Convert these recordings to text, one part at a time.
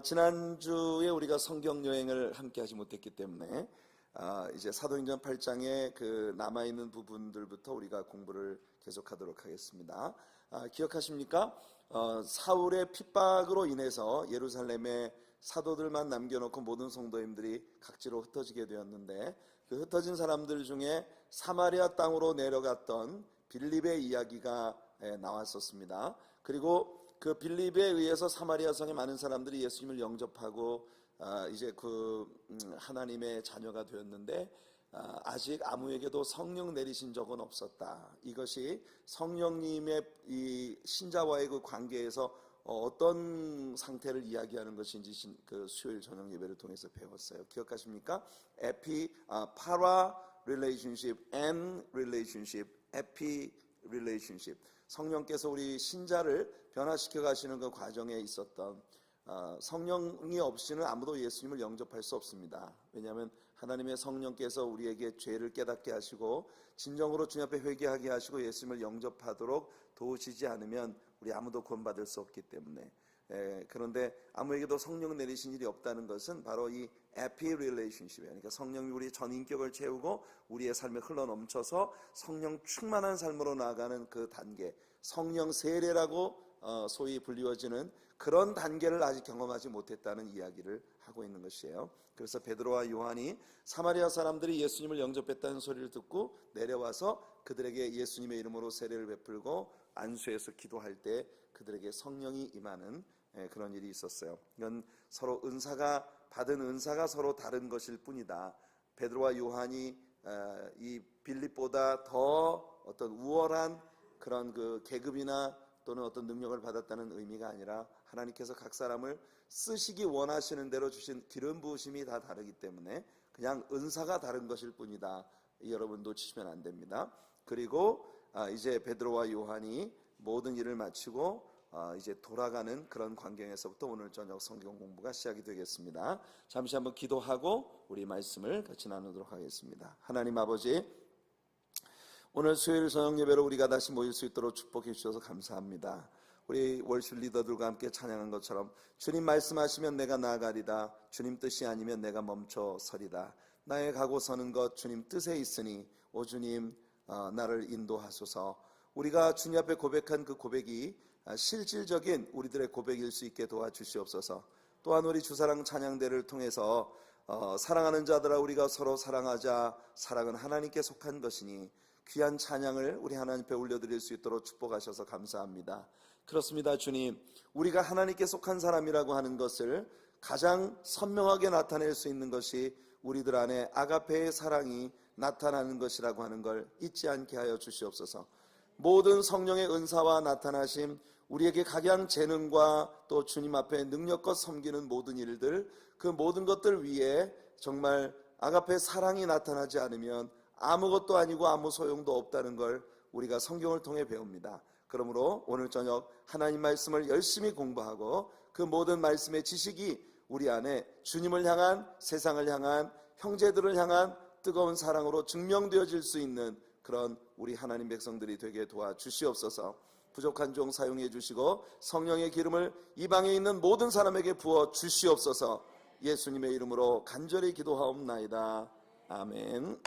지난주에 우리가 성경 여행을 함께 하지 못했기 때문에 이제 사도행전 8장의 그 남아있는 부분들부터 우리가 공부를 계속하도록 하겠습니다. 기억하십니까? 사울의 핍박으로 인해서 예루살렘에 사도들만 남겨놓고 모든 성도님들이 각지로 흩어지게 되었는데, 그 흩어진 사람들 중에 사마리아 땅으로 내려갔던 빌립의 이야기가 나왔었습니다. 그리고 그 빌립에 의해서 사마리아 성의 많은 사람들이 예수님을 영접하고 이제 하나님의 자녀가 되었는데, 아직 아무에게도 성령 내리신 적은 없었다. 이것이 성령님의 이 신자와의 그 관계에서 어떤 상태를 이야기하는 것인지 그 수요일 저녁 예배를 통해서 배웠어요. 기억하십니까? para relationship and relationship, epi relationship. 성령께서 우리 신자를 변화시켜 가시는 그 과정에 있었던 성령이 없이는 아무도 예수님을 영접할 수 없습니다. 왜냐하면 하나님의 성령께서 우리에게 죄를 깨닫게 하시고 진정으로 주님 앞에 회개하게 하시고 예수님을 영접하도록 도우시지 않으면 우리 아무도 구원받을 수 없기 때문에. 그런데 아무에게도 성령 내리신 일이 없다는 것은 바로 이 epi relationship이에요. 그러니까 성령이 우리 전 인격을 채우고 우리의 삶에 흘러넘쳐서 성령 충만한 삶으로 나아가는 그 단계, 성령 세례라고 소위 불리워지는 그런 단계를 아직 경험하지 못했다는 이야기를 하고 있는 것이에요. 그래서 베드로와 요한이 사마리아 사람들이 예수님을 영접했다는 소리를 듣고 내려와서 그들에게 예수님의 이름으로 세례를 베풀고 안수해서 기도할 때 그들에게 성령이 임하는 그런 일이 있었어요. 이건 서로 받은 은사가 서로 다른 것일 뿐이다. 베드로와 요한이 이 빌립보다 더 어떤 우월한 그런 그 계급이나 또는 어떤 능력을 받았다는 의미가 아니라 하나님께서 각 사람을 쓰시기 원하시는 대로 주신 기름 부으심이 다 다르기 때문에 그냥 은사가 다른 것일 뿐이다. 여러분 놓치시면 안 됩니다. 그리고 이제 베드로와 요한이 모든 일을 마치고 이제 돌아가는 그런 광경에서부터 오늘 저녁 성경 공부가 시작이 되겠습니다. 잠시 한번 기도하고 우리 말씀을 같이 나누도록 하겠습니다. 하나님 아버지, 오늘 수요일 저녁 예배로 우리가 다시 모일 수 있도록 축복해 주셔서 감사합니다. 우리 월십 리더들과 함께 찬양한 것처럼 주님 말씀하시면 내가 나아가리다. 주님 뜻이 아니면 내가 멈춰 서리다. 나의 가고 서는 것 주님 뜻에 있으니 오 주님 나를 인도하소서. 우리가 주님 앞에 고백한 그 고백이 실질적인 우리들의 고백일 수 있게 도와주시옵소서. 또한 우리 주사랑 찬양대를 통해서 사랑하는 자들아 우리가 서로 사랑하자. 사랑은 하나님께 속한 것이니 귀한 찬양을 우리 하나님 앞에 올려드릴 수 있도록 축복하셔서 감사합니다. 그렇습니다. 주님, 우리가 하나님께 속한 사람이라고 하는 것을 가장 선명하게 나타낼 수 있는 것이 우리들 안에 아가페의 사랑이 나타나는 것이라고 하는 걸 잊지 않게 하여 주시옵소서. 모든 성령의 은사와 나타나심, 우리에게 각양 재능과 또 주님 앞에 능력껏 섬기는 모든 일들, 그 모든 것들 위에 정말 아가페의 사랑이 나타나지 않으면 아무것도 아니고 아무 소용도 없다는 걸 우리가 성경을 통해 배웁니다. 그러므로 오늘 저녁 하나님 말씀을 열심히 공부하고 그 모든 말씀의 지식이 우리 안에 주님을 향한, 세상을 향한, 형제들을 향한 뜨거운 사랑으로 증명되어질 수 있는 그런 우리 하나님 백성들이 되게 도와주시옵소서. 부족한 종 사용해 주시고 성령의 기름을 이방에 있는 모든 사람에게 부어 주시옵소서. 예수님의 이름으로 간절히 기도하옵나이다. 아멘.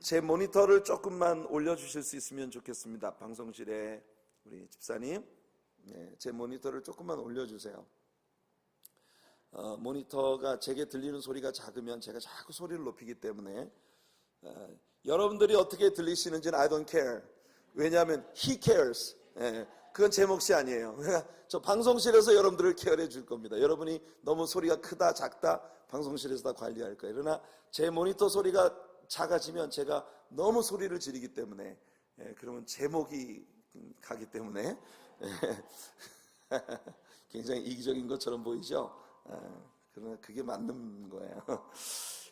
제 모니터를 조금만 올려주실 수 있으면 좋겠습니다. 방송실에 우리 집사님, 제 모니터를 조금만 올려주세요. 모니터가 제게 들리는 소리가 작으면 제가 자꾸 소리를 높이기 때문에 여러분들이 어떻게 들리시는지는 I don't care. 왜냐하면 He cares. 그건 제 몫이 아니에요. 저 방송실에서 여러분들을 케어해 줄 겁니다. 여러분이 너무 소리가 크다 작다 방송실에서 다 관리할 거예요. 그러나 제 모니터 소리가 작아지면 제가 너무 소리를 지르기 때문에 그러면 제목이 가기 때문에 굉장히 이기적인 것처럼 보이죠? 그러나 그게 맞는 거예요.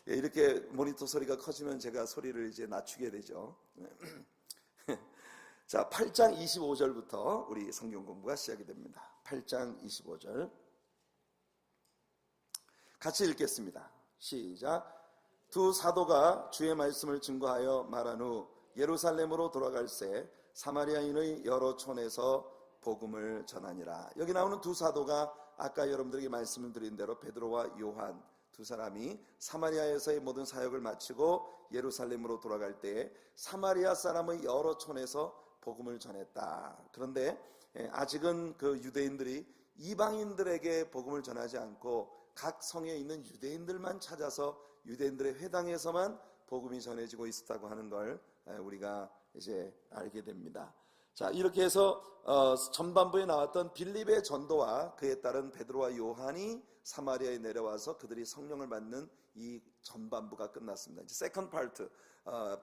이렇게 모니터 소리가 커지면 제가 소리를 이제 낮추게 되죠. 자, 8장 25절부터 우리 성경 공부가 시작이 됩니다. 8장 25절 같이 읽겠습니다. 시작. 두 사도가 주의 말씀을 증거하여 말한 후 예루살렘으로 돌아갈새 사마리아인의 여러 촌에서 복음을 전하니라. 여기 나오는 두 사도가 아까 여러분들에게 말씀을 드린 대로 베드로와 요한 두 사람이 사마리아에서의 모든 사역을 마치고 예루살렘으로 돌아갈 때 사마리아 사람의 여러 촌에서 복음을 전했다. 그런데 아직은 그 유대인들이 이방인들에게 복음을 전하지 않고 각 성에 있는 유대인들만 찾아서 유대인들의 회당에서만 복음이 전해지고 있었다고 하는 걸 우리가 이제 알게 됩니다. 자, 이렇게 해서 전반부에 나왔던 빌립의 전도와 그에 따른 베드로와 요한이 사마리아에 내려와서 그들이 성령을 받는 이 전반부가 끝났습니다. 이제 세컨드 파트,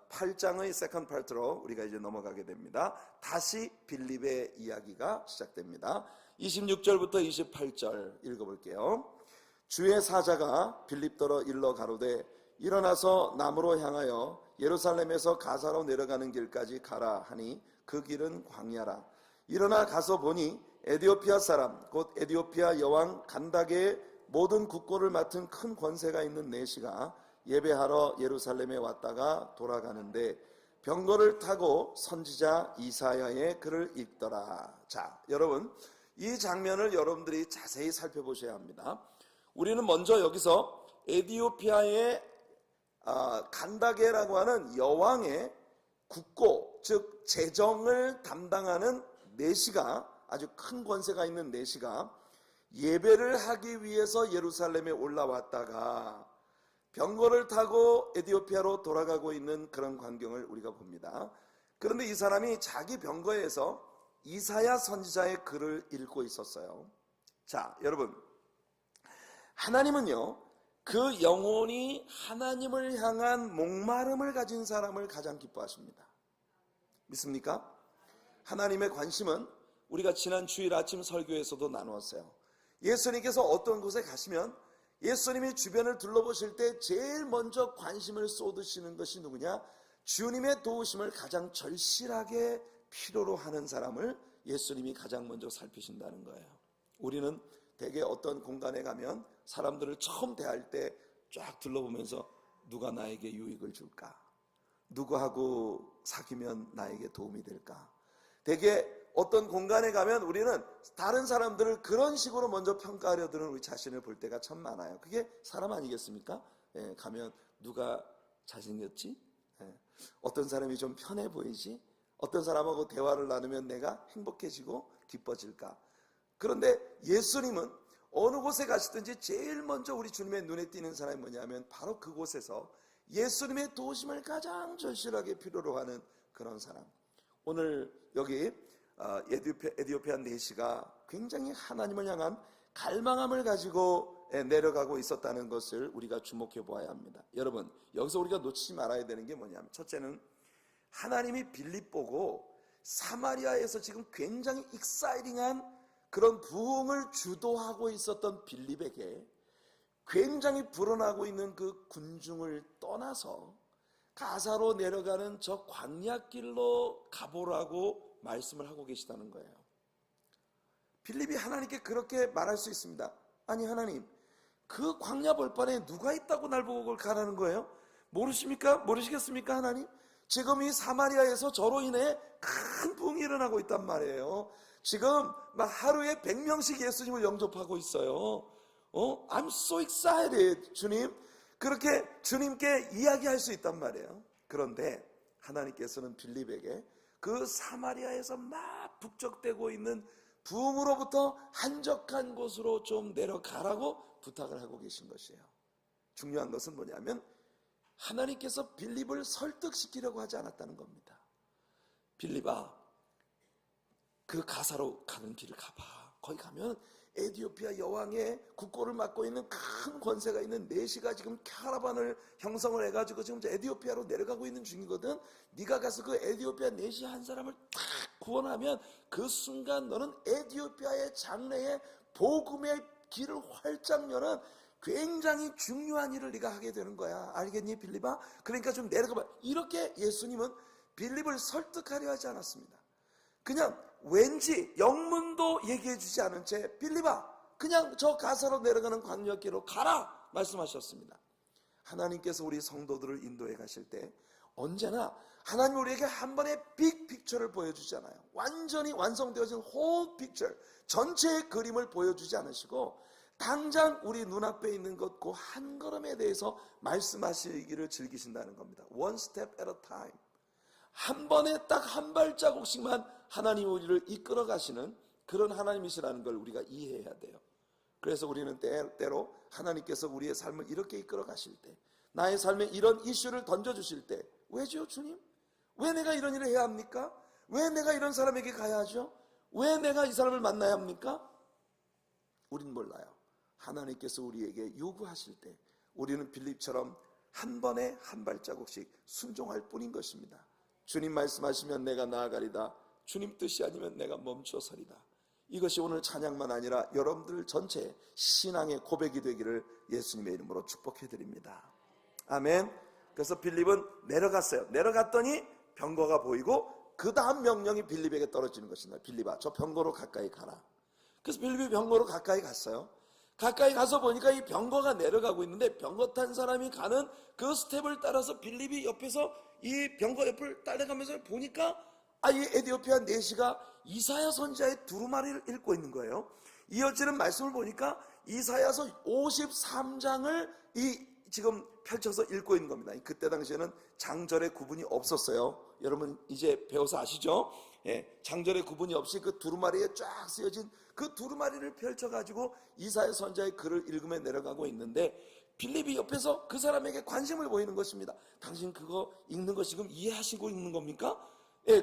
8장의 세컨드 파트로 우리가 이제 넘어가게 됩니다. 다시 빌립의 이야기가 시작됩니다. 26절부터 28절 읽어볼게요. 주의 사자가 빌립더러 일러 가로되 일어나서 남으로 향하여 예루살렘에서 가사로 내려가는 길까지 가라 하니 그 길은 광야라. 일어나 가서 보니 에디오피아 사람 곧 에디오피아 여왕 간다게의 모든 국고를 맡은 큰 권세가 있는 내시가 예배하러 예루살렘에 왔다가 돌아가는데 병거를 타고 선지자 이사야의 글을 읽더라. 자, 여러분 이 장면을 여러분들이 자세히 살펴보셔야 합니다. 우리는 먼저 여기서 에디오피아의 간다게라고 하는 여왕의 국고, 즉 재정을 담당하는 내시가, 아주 큰 권세가 있는 내시가 예배를 하기 위해서 예루살렘에 올라왔다가 병거를 타고 에디오피아로 돌아가고 있는 그런 광경을 우리가 봅니다. 그런데 이 사람이 자기 병거에서 이사야 선지자의 글을 읽고 있었어요. 자, 여러분, 하나님은요, 그 영혼이 하나님을 향한 목마름을 가진 사람을 가장 기뻐하십니다. 믿습니까? 하나님의 관심은 우리가 지난 주일 아침 설교에서도 나누었어요. 예수님께서 어떤 곳에 가시면 예수님이 주변을 둘러보실 때 제일 먼저 관심을 쏟으시는 것이 누구냐? 주님의 도우심을 가장 절실하게 필요로 하는 사람을 예수님이 가장 먼저 살피신다는 거예요. 우리는 대개 어떤 공간에 가면 사람들을 처음 대할 때 쫙 둘러보면서 누가 나에게 유익을 줄까? 누구하고 사귀면 나에게 도움이 될까? 대개 어떤 공간에 가면 우리는 다른 사람들을 그런 식으로 먼저 평가하려 드는 우리 자신을 볼 때가 참 많아요. 그게 사람 아니겠습니까? 가면 누가 잘생겼지? 어떤 사람이 좀 편해 보이지? 어떤 사람하고 대화를 나누면 내가 행복해지고 기뻐질까? 그런데 예수님은 어느 곳에 가시든지 제일 먼저 우리 주님의 눈에 띄는 사람이 뭐냐면 바로 그곳에서 예수님의 도우심을 가장 절실하게 필요로 하는 그런 사람. 오늘 여기 에디오피아 내시가 굉장히 하나님을 향한 갈망함을 가지고 내려가고 있었다는 것을 우리가 주목해 보아야 합니다. 여러분, 여기서 우리가 놓치지 말아야 되는 게 뭐냐면, 첫째는 하나님이 빌립 보고 사마리아에서 지금 굉장히 익사이팅한 그런 부흥을 주도하고 있었던 빌립에게 굉장히 불어나고 있는 그 군중을 떠나서 가사로 내려가는 저 광야길로 가보라고 말씀을 하고 계시다는 거예요. 빌립이 하나님께 그렇게 말할 수 있습니다. 아니, 하나님, 그 광야 벌판에 누가 있다고 날 보고 그걸 가라는 거예요? 모르십니까? 모르시겠습니까, 하나님? 지금 이 사마리아에서 저로 인해 큰 부흥이 일어나고 있단 말이에요. 지금 막 하루에 100명씩 예수님을 영접하고 있어요. I'm so excited, 주님. 그렇게 주님께 이야기할 수 있단 말이에요. 그런데 하나님께서는 빌립에게 그 사마리아에서 막 북적대고 있는 부흥으로부터 한적한 곳으로 좀 내려가라고 부탁을 하고 계신 것이에요. 중요한 것은 뭐냐면 하나님께서 빌립을 설득시키려고 하지 않았다는 겁니다. 빌립아, 그 가사로 가는 길을 가봐. 거기 가면 에디오피아 여왕의 국고를 맡고 있는 큰 권세가 있는 내시가 지금 카라반을 형성을 해가지고 지금 에디오피아로 내려가고 있는 중이거든. 네가 가서 그 에디오피아 내시 한 사람을 딱 구원하면 그 순간 너는 에디오피아의 장래에 복음의 길을 활짝 여는 굉장히 중요한 일을 네가 하게 되는 거야. 알겠니, 빌립아? 그러니까 좀 내려가봐. 이렇게 예수님은 빌립을 설득하려 하지 않았습니다. 그냥 왠지 영문도 얘기해 주지 않은 채 빌립아, 그냥 저 가사로 내려가는 광야길로 가라 말씀하셨습니다. 하나님께서 우리 성도들을 인도해 가실 때 언제나 하나님 우리에게 한 번의 빅 픽처를 보여주잖아요. 완전히 완성되어진 홀 픽처, 전체의 그림을 보여주지 않으시고 당장 우리 눈앞에 있는 것 그 한 걸음에 대해서 말씀하시기를 즐기신다는 겁니다. One step at a time. 한 번에 딱 한 발자국씩만 하나님 우리를 이끌어 가시는 그런 하나님이시라는 걸 우리가 이해해야 돼요. 그래서 우리는 때로 하나님께서 우리의 삶을 이렇게 이끌어 가실 때, 나의 삶에 이런 이슈를 던져주실 때, 왜죠 주님? 왜 내가 이런 일을 해야 합니까? 왜 내가 이런 사람에게 가야 하죠? 왜 내가 이 사람을 만나야 합니까? 우린 몰라요. 하나님께서 우리에게 요구하실 때 우리는 빌립처럼 한 번에 한 발자국씩 순종할 뿐인 것입니다. 주님 말씀하시면 내가 나아가리다. 주님 뜻이 아니면 내가 멈춰서리다. 이것이 오늘 찬양만 아니라 여러분들 전체의 신앙의 고백이 되기를 예수님의 이름으로 축복해드립니다. 아멘. 그래서 빌립은 내려갔어요. 내려갔더니 병거가 보이고 그 다음 명령이 빌립에게 떨어지는 것입니다. 빌립아, 저 병거로 가까이 가라. 그래서 빌립이 병거로 가까이 갔어요. 가까이 가서 보니까 이 병거가 내려가고 있는데 병거 탄 사람이 가는 그 스텝을 따라서 빌립이 옆에서 이 병거 옆을 따라가면서 보니까 이 에디오피아 내시가 이사야 선지자의 두루마리를 읽고 있는 거예요. 이어지는 말씀을 보니까 이사야서 53장을 지금 펼쳐서 읽고 있는 겁니다. 그때 당시에는 장절의 구분이 없었어요. 여러분 이제 배워서 아시죠? 장절의 구분이 없이 그 두루마리에 쫙 쓰여진 그 두루마리를 펼쳐가지고 이사야 선지자의 글을 읽으며 내려가고 있는데 빌립이 옆에서 그 사람에게 관심을 보이는 것입니다. 당신 그거 읽는 거 지금 이해하시고 읽는 겁니까?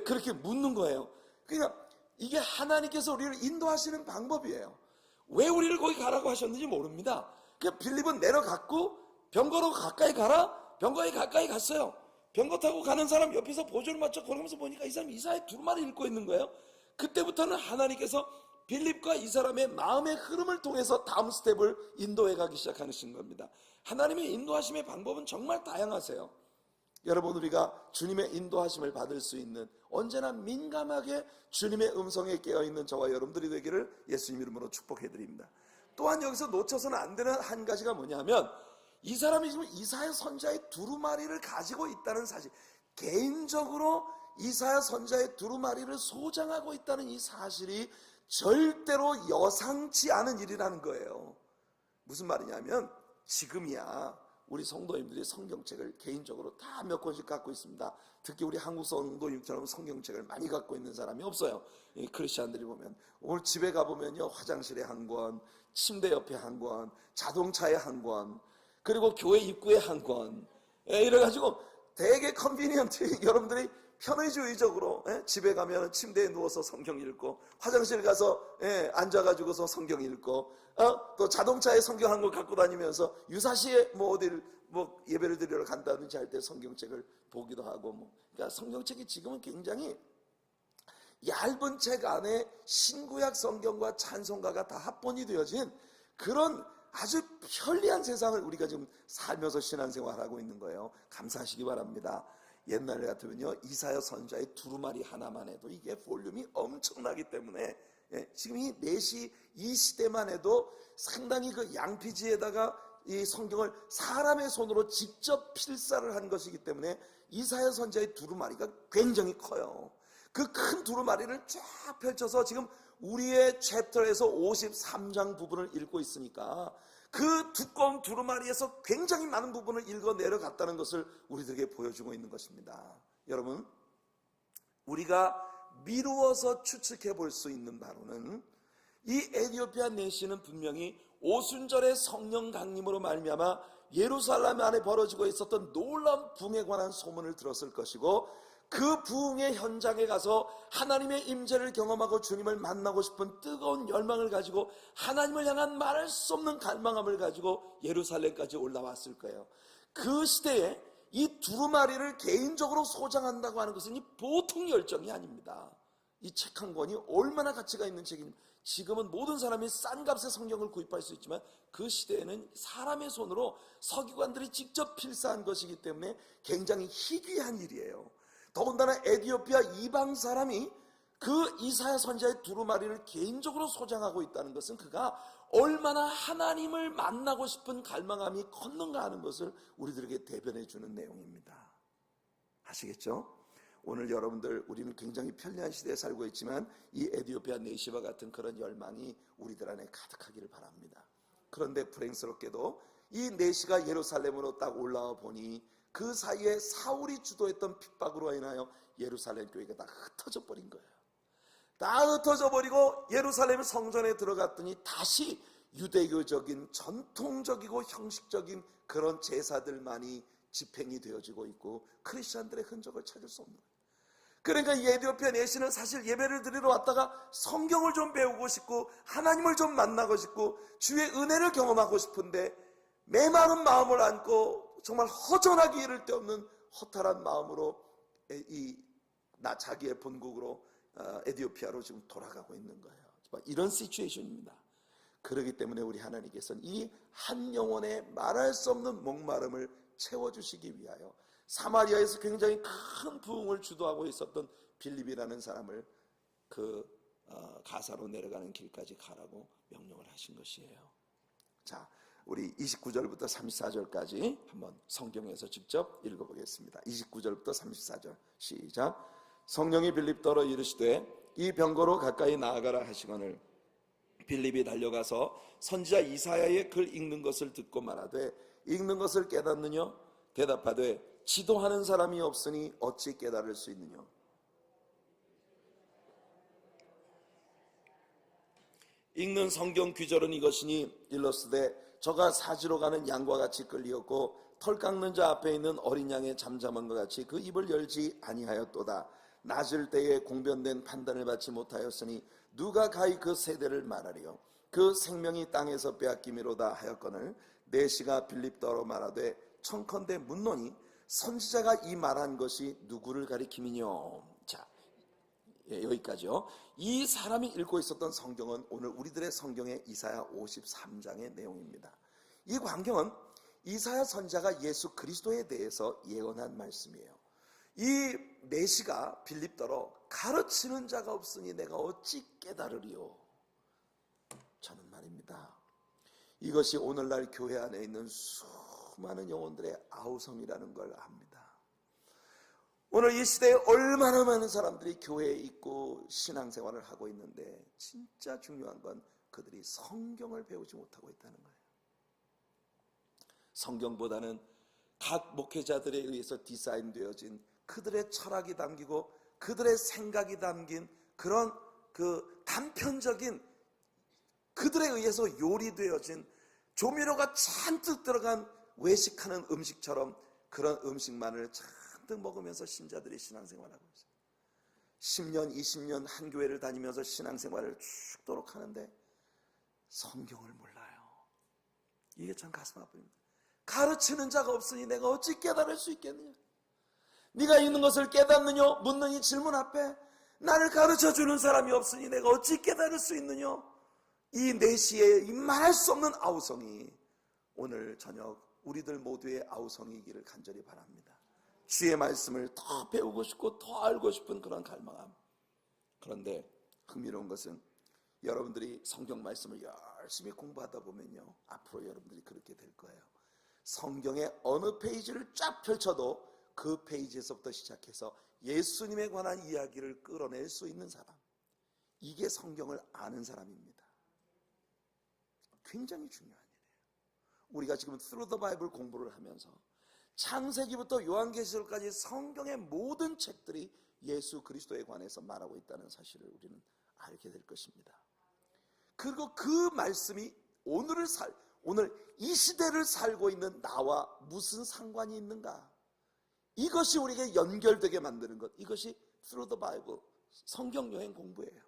그렇게 묻는 거예요. 그러니까 이게 하나님께서 우리를 인도하시는 방법이에요. 왜 우리를 거기 가라고 하셨는지 모릅니다. 그 빌립은 내려갔고 병거로 가까이 가라? 병거에 가까이 갔어요. 병거 타고 가는 사람 옆에서 보조를 맞춰 걸으면서 보니까 이 사람이 이사야 두루마리 읽고 있는 거예요. 그때부터는 하나님께서 빌립과 이 사람의 마음의 흐름을 통해서 다음 스텝을 인도해 가기 시작하신 겁니다. 하나님의 인도하심의 방법은 정말 다양하세요. 여러분 우리가 주님의 인도하심을 받을 수 있는 언제나 민감하게 주님의 음성에 깨어있는 저와 여러분들이 되기를 예수님 이름으로 축복해드립니다. 또한 여기서 놓쳐서는 안 되는 한 가지가 뭐냐면 이 사람이 지금 이사야 선지자의 두루마리를 가지고 있다는 사실, 개인적으로 이사야 선지자의 두루마리를 소장하고 있다는 이 사실이 절대로 여상치 않은 일이라는 거예요. 무슨 말이냐면 지금이야 우리 성도님들이 성경책을 개인적으로 다 몇 권씩 갖고 있습니다. 특히 우리 한국 성도님처럼 성경책을 많이 갖고 있는 사람이 없어요. 이 크리스찬들이 보면 오늘 집에 가보면요, 화장실에 한 권, 침대 옆에 한 권, 자동차에 한 권, 그리고 교회 입구에 한 권, 이래가지고 되게 컨비니언트, 여러분들이 편의주의적으로 집에 가면 침대에 누워서 성경 읽고, 화장실 가서 앉아가지고서 성경 읽고, 또 자동차에 성경 한 권 갖고 다니면서 유사시에 어디를 예배를 드리러 간다든지 할 때 성경책을 보기도 하고, 그러니까 성경책이 지금은 굉장히 얇은 책 안에 신구약 성경과 찬송가가 다 합본이 되어진 그런 아주 편리한 세상을 우리가 지금 살면서 신앙생활하고 있는 거예요. 감사하시기 바랍니다. 옛날 같으면요, 이사야 선지자의 두루마리 하나만 해도 이게 볼륨이 엄청나기 때문에 지금 이 내시 이 시대만 해도 상당히 그 양피지에다가 이 성경을 사람의 손으로 직접 필사를 한 것이기 때문에 이사야 선지자의 두루마리가 굉장히 커요. 그 큰 두루마리를 쫙 펼쳐서 지금 우리의 챕터에서 53장 부분을 읽고 있으니까 그 두꺼운 두루마리에서 굉장히 많은 부분을 읽어 내려갔다는 것을 우리들에게 보여주고 있는 것입니다. 여러분, 우리가 미루어서 추측해 볼 수 있는 바로는 이 에디오피아 내시는 분명히 오순절의 성령 강림으로 말미암아 예루살렘 안에 벌어지고 있었던 놀라운 부흥에 관한 소문을 들었을 것이고, 그 부흥의 현장에 가서 하나님의 임재를 경험하고 주님을 만나고 싶은 뜨거운 열망을 가지고 하나님을 향한 말할 수 없는 갈망함을 가지고 예루살렘까지 올라왔을 거예요. 그 시대에 이 두루마리를 개인적으로 소장한다고 하는 것은 이 보통 열정이 아닙니다. 이 책 한 권이 얼마나 가치가 있는 책입니까? 지금은 모든 사람이 싼 값에 성경을 구입할 수 있지만 그 시대에는 사람의 손으로 서기관들이 직접 필사한 것이기 때문에 굉장히 희귀한 일이에요. 더군다나 에디오피아 이방 사람이 그 이사야 선지자의 두루마리를 개인적으로 소장하고 있다는 것은 그가 얼마나 하나님을 만나고 싶은 갈망함이 컸는가 하는 것을 우리들에게 대변해 주는 내용입니다. 아시겠죠? 오늘 여러분들 우리는 굉장히 편리한 시대에 살고 있지만 이 에티오피아 내시와 같은 그런 열망이 우리들 안에 가득하기를 바랍니다. 그런데 불행스럽게도 이 내시가 예루살렘으로 딱 올라와 보니 그 사이에 사울이 주도했던 핍박으로 인하여 예루살렘 교회가 다 흩어져 버린 거예요. 다 흩어져 버리고 예루살렘 성전에 들어갔더니 다시 유대교적인 전통적이고 형식적인 그런 제사들만이 집행이 되어지고 있고 크리스천들의 흔적을 찾을 수 없는 거예요. 그러니까 이 에티오피아 내시는 사실 예배를 드리러 왔다가 성경을 좀 배우고 싶고 하나님을 좀 만나고 싶고 주의 은혜를 경험하고 싶은데 메마른 마음을 안고 정말 허전하기 이를 데 없는 허탈한 마음으로 자기의 본국으로 에티오피아로 지금 돌아가고 있는 거예요. 이런 시츄에이션입니다. 그렇기 때문에 우리 하나님께서는 이 한 영혼의 말할 수 없는 목마름을 채워주시기 위하여 사마리아에서 굉장히 큰 부흥을 주도하고 있었던 빌립이라는 사람을 가사로 내려가는 길까지 가라고 명령을 하신 것이에요. 자, 우리 29절부터 34절까지 한번 성경에서 직접 읽어보겠습니다. 29절부터 34절 시작. 성령이 빌립더러 이르시되 이 병거로 가까이 나아가라 하시거늘 빌립이 달려가서 선지자 이사야의 글 읽는 것을 듣고 말하되 읽는 것을 깨닫느냐? 대답하되 지도하는 사람이 없으니 어찌 깨달을 수 있느냐? 읽는 성경 귀절은 이것이니 일러스되 저가 사지로 가는 양과 같이 끌리었고 털 깎는 자 앞에 있는 어린 양의 잠잠한 것 같이 그 입을 열지 아니하였도다. 낮을 때에 공변된 판단을 받지 못하였으니 누가 가히 그 세대를 말하리요? 그 생명이 땅에서 빼앗기미로다 하였거늘 내시가 빌립더러 말하되 청컨대 묻노니 선지자가 이 말한 것이 누구를 가리킴이뇨? 자, 여기까지요. 이 사람이 읽고 있었던 성경은 오늘 우리들의 성경의 이사야 53장의 내용입니다. 이 광경은 이사야 선지자가 예수 그리스도에 대해서 예언한 말씀이에요. 이 내시가 빌립더러 가르치는 자가 없으니 내가 어찌 깨달으리요? 저는 말입니다. 이것이 오늘날 교회 안에 있는 수많은 영혼들의 아우성이라는 걸 압니다. 오늘 이 시대에 얼마나 많은 사람들이 교회에 있고 신앙생활을 하고 있는데 진짜 중요한 건 그들이 성경을 배우지 못하고 있다는 거예요. 성경보다는 각 목회자들에 의해서 디자인되어진 그들의 철학이 담기고 그들의 생각이 담긴 그런 단편적인 그들에 의해서 요리되어진 조미료가 잔뜩 들어간 외식하는 음식처럼 그런 음식만을 잔뜩 먹으면서 신자들이 신앙생활하고 있어요. 10년, 20년 한 교회를 다니면서 신앙생활을 죽도록 하는데 성경을 몰라요. 이게 참 가슴 아픕니다. 가르치는 자가 없으니 내가 어찌 깨달을 수 있겠느냐? 네가 있는 것을 깨닫느냐? 묻는 이 질문 앞에 나를 가르쳐주는 사람이 없으니 내가 어찌 깨달을 수 있느냐? 이 내시의 이 말할 수 없는 아우성이 오늘 저녁 우리들 모두의 아우성이기를 간절히 바랍니다. 주의 말씀을 더 배우고 싶고 더 알고 싶은 그런 갈망함. 그런데 흥미로운 것은 여러분들이 성경 말씀을 열심히 공부하다 보면요, 앞으로 여러분들이 그렇게 될 거예요. 성경의 어느 페이지를 쫙 펼쳐도 그 페이지에서부터 시작해서 예수님에 관한 이야기를 끌어낼 수 있는 사람, 이게 성경을 아는 사람입니다. 굉장히 중요한 일이에요. 우리가 지금 Through the Bible 공부를 하면서 창세기부터 요한계시록까지 성경의 모든 책들이 예수 그리스도에 관해서 말하고 있다는 사실을 우리는 알게 될 것입니다. 그리고 그 말씀이 오늘 이 시대를 살고 있는 나와 무슨 상관이 있는가? 이것이 우리에게 연결되게 만드는 것, 이것이 Through the Bible, 성경 여행 공부예요.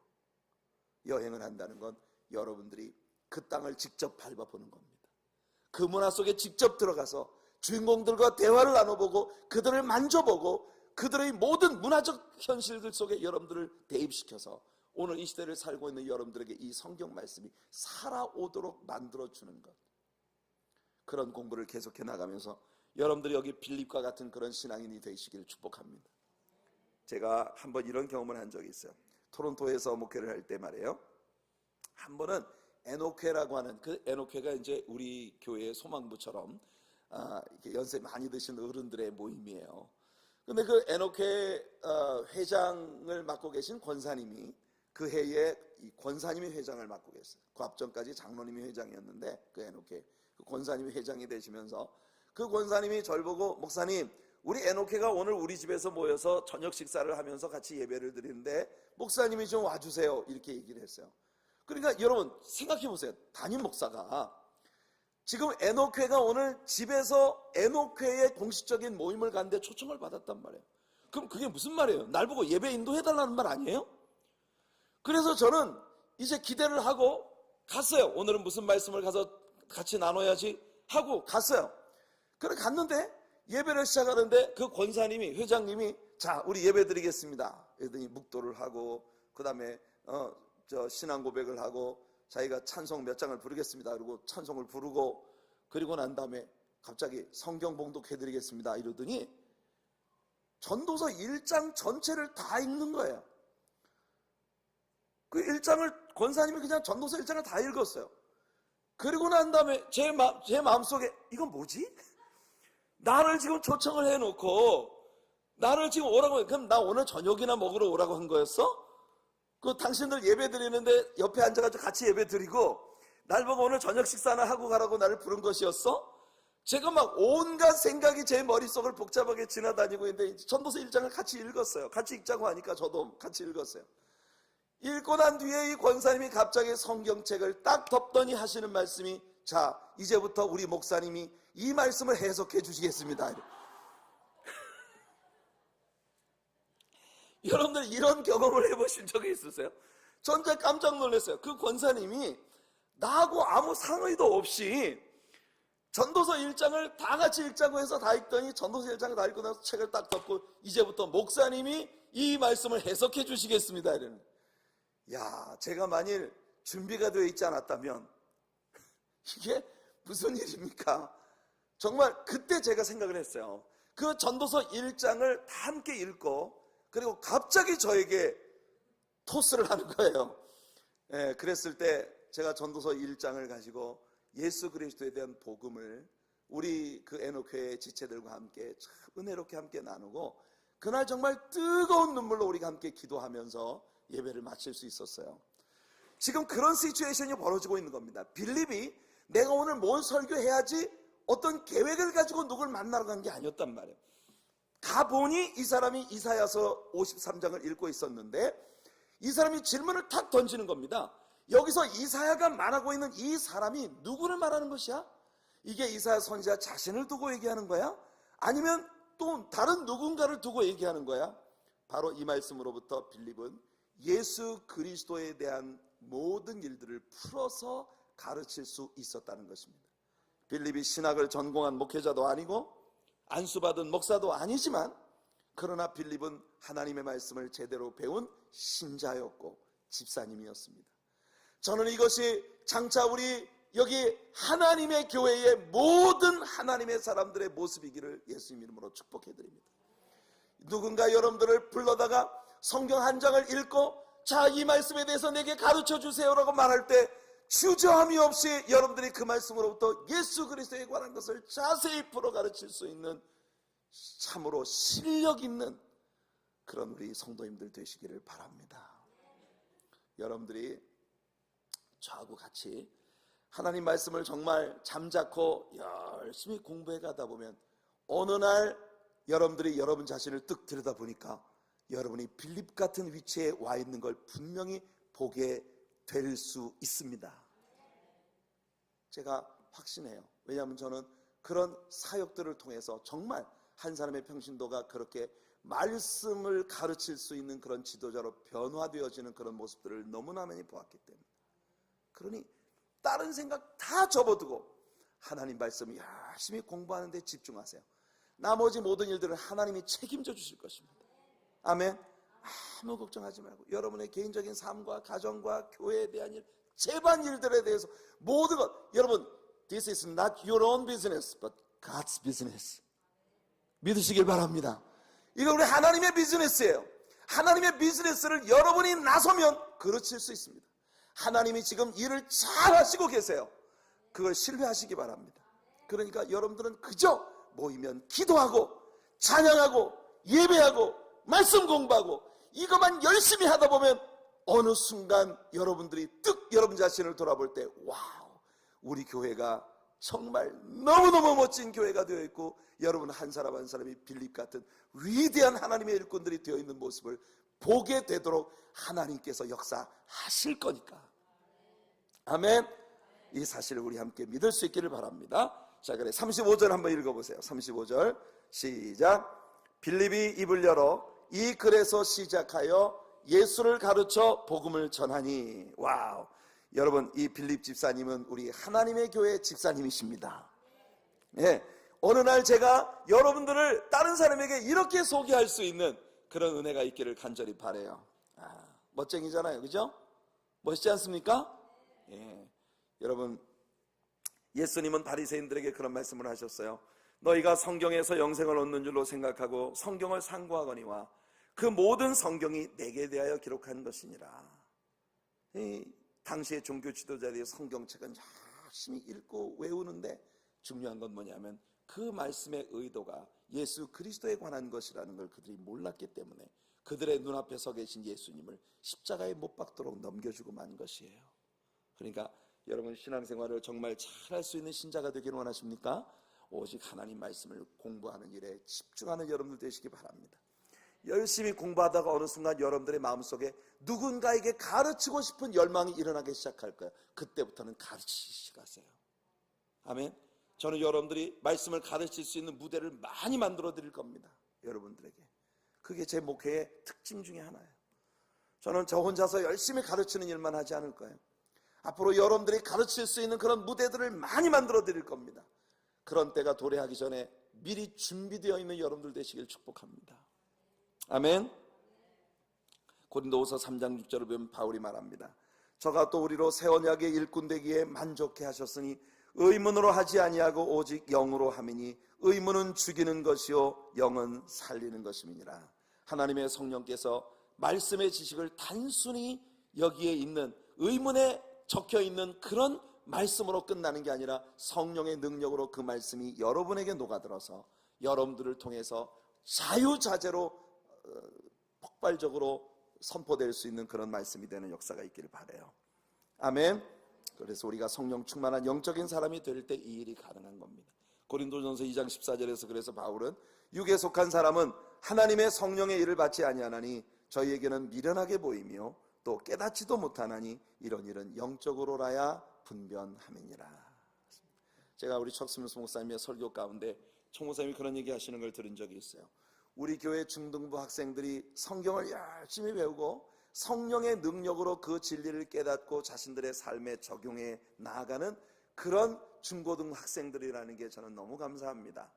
여행을 한다는 건 여러분들이 그 땅을 직접 밟아보는 겁니다. 그 문화 속에 직접 들어가서 주인공들과 대화를 나눠보고 그들을 만져보고 그들의 모든 문화적 현실들 속에 여러분들을 대입시켜서 오늘 이 시대를 살고 있는 여러분들에게 이 성경 말씀이 살아오도록 만들어주는 것, 그런 공부를 계속해 나가면서 여러분들이 여기 빌립과 같은 그런 신앙인이 되시기를 축복합니다. 제가 한번 이런 경험을 한 적이 있어요. 토론토에서 목회를 할 때 말이에요. 한 번은 에녹회라고 하는, 그 에녹회가 이제 우리 교회의 소망부처럼 이렇게 연세 많이 드신 어른들의 모임이에요. 근데 그 에녹회 회장을 맡고 계신 권사님이 그 해에 이 권사님이 회장을 맡고 계셨어요. 그 앞전까지 장로님이 회장이었는데 그 에녹회 그 권사님이 회장이 되시면서 그 권사님이 절 보고 목사님 우리 에녹회가 오늘 우리 집에서 모여서 저녁 식사를 하면서 같이 예배를 드리는데 목사님이 좀 와주세요 이렇게 얘기를 했어요. 그러니까 여러분 생각해 보세요. 담임 목사가 지금 에녹회가 오늘 집에서 에녹회의 공식적인 모임을 가는데 초청을 받았단 말이에요. 그럼 그게 무슨 말이에요? 날 보고 예배 인도해달라는 말 아니에요? 그래서 저는 이제 기대를 하고 갔어요. 오늘은 무슨 말씀을 가서 같이 나눠야지 하고 갔어요. 그래 갔는데 예배를 시작하는데 그 권사님이 회장님이 자 우리 예배 드리겠습니다. 그랬더니 묵도를 하고 그 다음에 신앙 고백을 하고 자기가 찬송 몇 장을 부르겠습니다. 그리고 찬송을 부르고 그리고 난 다음에 갑자기 성경 봉독해드리겠습니다. 이러더니 전도서 1장 전체를 다 읽는 거예요. 그 1장을 권사님이 그냥 전도서 1장을 다 읽었어요. 그리고 난 다음에 제 마음속에 이건 뭐지? 나를 지금 초청을 해놓고 나를 지금 오라고 그럼 나 오늘 저녁이나 먹으러 오라고 한 거였어? 그 당신들 예배 드리는데 옆에 앉아가지고 같이 예배 드리고 날 보고 오늘 저녁 식사나 하고 가라고 나를 부른 것이었어? 제가 막 온갖 생각이 제 머릿속을 복잡하게 지나다니고 있는데 전도서 1장을 같이 읽었어요. 같이 읽자고 하니까 저도 같이 읽었어요. 읽고 난 뒤에 이 권사님이 갑자기 성경책을 딱 덮더니 하시는 말씀이 자 이제부터 우리 목사님이 이 말씀을 해석해 주시겠습니다. 여러분들 이런 경험을 해보신 적이 있으세요? 전 진짜 깜짝 놀랐어요. 그 권사님이 나하고 아무 상의도 없이 전도서 1장을 다 같이 읽자고 해서 다 읽더니 전도서 1장을 다 읽고 나서 책을 딱 덮고 이제부터 목사님이 이 말씀을 해석해 주시겠습니다. 이러는. 야, 제가 만일 준비가 되어 있지 않았다면 이게 무슨 일입니까? 정말 그때 제가 생각을 했어요. 그 전도서 1장을 다 함께 읽고 그리고 갑자기 저에게 토스를 하는 거예요. 예, 그랬을 때 제가 전도서 1장을 가지고 예수 그리스도에 대한 복음을 우리 그 에녹회의 지체들과 함께 참 은혜롭게 함께 나누고 그날 정말 뜨거운 눈물로 우리가 함께 기도하면서 예배를 마칠 수 있었어요. 지금 그런 시츄에이션이 벌어지고 있는 겁니다. 빌립이 내가 오늘 뭘 설교해야지 어떤 계획을 가지고 누굴 만나러 간 게 아니었단 말이에요. 가보니 이 사람이 이사야서 53장을 읽고 있었는데 이 사람이 질문을 탁 던지는 겁니다. 여기서 이사야가 말하고 있는 이 사람이 누구를 말하는 것이야? 이게 이사야 선지자 자신을 두고 얘기하는 거야? 아니면 또 다른 누군가를 두고 얘기하는 거야? 바로 이 말씀으로부터 빌립은 예수 그리스도에 대한 모든 일들을 풀어서 가르칠 수 있었다는 것입니다. 빌립이 신학을 전공한 목회자도 아니고 안수받은 목사도 아니지만 그러나 빌립은 하나님의 말씀을 제대로 배운 신자였고 집사님이었습니다. 저는 이것이 장차 우리 여기 하나님의 교회의 모든 하나님의 사람들의 모습이기를 예수님 이름으로 축복해드립니다. 누군가 여러분들을 불러다가 성경 한 장을 읽고 자, 이 말씀에 대해서 내게 가르쳐 주세요라고 말할 때 주저함이 없이 여러분들이 그 말씀으로부터 예수 그리스도에 관한 것을 자세히 풀어 가르칠 수 있는 참으로 실력 있는 그런 우리 성도님들 되시기를 바랍니다. 여러분들이 저하고 같이 하나님 말씀을 정말 잠자코 열심히 공부해 가다 보면 어느 날 여러분들이 여러분 자신을 뜩 들여다보니까 여러분이 빌립 같은 위치에 와 있는 걸 분명히 보게 될 수 있습니다. 제가 확신해요. 왜냐하면 저는 그런 사역들을 통해서 정말 한 사람의 평신도가 그렇게 말씀을 가르칠 수 있는 그런 지도자로 변화되어지는 그런 모습들을 너무나 많이 보았기 때문에 그러니 다른 생각 다 접어두고 하나님 말씀을 열심히 공부하는 데 집중하세요. 나머지 모든 일들은 하나님이 책임져 주실 것입니다. 아멘. 아무 걱정하지 말고 여러분의 개인적인 삶과 가정과 교회에 대한 일, 집안일들에 대해서 모든 것, 여러분 This is not your own business but God's business. 믿으시길 바랍니다. 이거 우리 하나님의 비즈니스예요. 하나님의 비즈니스를 여러분이 나서면 그르칠 수 있습니다. 하나님이 지금 일을 잘 하시고 계세요. 그걸 신뢰하시기 바랍니다. 그러니까 여러분들은 그저 모이면 기도하고 찬양하고 예배하고 말씀 공부하고 이것만 열심히 하다 보면 어느 순간 여러분들이 여러분 자신을 돌아볼 때 와우, 우리 교회가 정말 너무너무 멋진 교회가 되어 있고 여러분 한 사람 한 사람이 빌립 같은 위대한 하나님의 일꾼들이 되어 있는 모습을 보게 되도록 하나님께서 역사하실 거니까. 아멘. 이 사실을 우리 함께 믿을 수 있기를 바랍니다. 자, 그래 35절 한번 읽어보세요. 35절 시작. 빌립이 입을 열어 이 글에서 시작하여 예수를 가르쳐 복음을 전하니. 와우. 여러분, 이 빌립 집사님은 우리 하나님의 교회 집사님이십니다. 예, 어느 날 제가 여러분들을 다른 사람에게 이렇게 소개할 수 있는 그런 은혜가 있기를 간절히 바라요. 멋쟁이잖아요, 그죠? 멋있지 않습니까? 예, 여러분, 예수님은 바리새인들에게 그런 말씀을 하셨어요. 너희가 성경에서 영생을 얻는 줄로 생각하고 성경을 상고하거니와 그 모든 성경이 내게 대하여 기록한 것이니라. 당시의 종교 지도자들이 성경책은 열심히 읽고 외우는데 중요한 건 뭐냐면 그 말씀의 의도가 예수 그리스도에 관한 것이라는 걸 그들이 몰랐기 때문에 그들의 눈앞에 서 계신 예수님을 십자가에 못 박도록 넘겨주고 만 것이에요. 그러니까 여러분, 신앙생활을 정말 잘할 수 있는 신자가 되기를 원하십니까? 오직 하나님 말씀을 공부하는 일에 집중하는 여러분들 되시기 바랍니다. 열심히 공부하다가 어느 순간 여러분들의 마음속에 누군가에게 가르치고 싶은 열망이 일어나기 시작할 거예요. 그때부터는 가르치기 시작하세요. 아멘. 저는 여러분들이 말씀을 가르칠 수 있는 무대를 많이 만들어 드릴 겁니다. 여러분들에게. 그게 제 목회의 특징 중에 하나예요. 저는 저 혼자서 열심히 가르치는 일만 하지 않을 거예요. 앞으로 여러분들이 가르칠 수 있는 그런 무대들을 많이 만들어 드릴 겁니다. 그런 때가 도래하기 전에 미리 준비되어 있는 여러분들 되시길 축복합니다. 아멘. 고린도후서 3장 6절을 보면 바울이 말합니다. 저가 또 우리로 새 언약의 일꾼 되기에 만족해 하셨으니 의문으로 하지 아니하고 오직 영으로 함이니 의문은 죽이는 것이요 영은 살리는 것임이니라. 하나님의 성령께서 말씀의 지식을 단순히 여기에 있는 의문에 적혀 있는 그런 말씀으로 끝나는 게 아니라 성령의 능력으로 그 말씀이 여러분에게 녹아들어서 여러분들을 통해서 자유자재로 폭발적으로 선포될 수 있는 그런 말씀이 되는 역사가 있기를 바라요. 아멘. 그래서 우리가 성령 충만한 영적인 사람이 될 때 이 일이 가능한 겁니다. 고린도전서 2장 14절에서 그래서 바울은 육에 속한 사람은 하나님의 성령의 일을 받지 아니하나니 저희에게는 미련하게 보이며 또 깨닫지도 못하나니 이런 일은 영적으로라야 분변함이니라. 제가 우리 척스민수 목사님의 설교 가운데 청 목사님이 그런 얘기 하시는 걸 들은 적이 있어요. 우리 교회 중등부 학생들이 성경을 열심히 배우고 성령의 능력으로 그 진리를 깨닫고 자신들의 삶에 적용해 나아가는 그런 중고등 학생들이라는 게 저는 너무 감사합니다.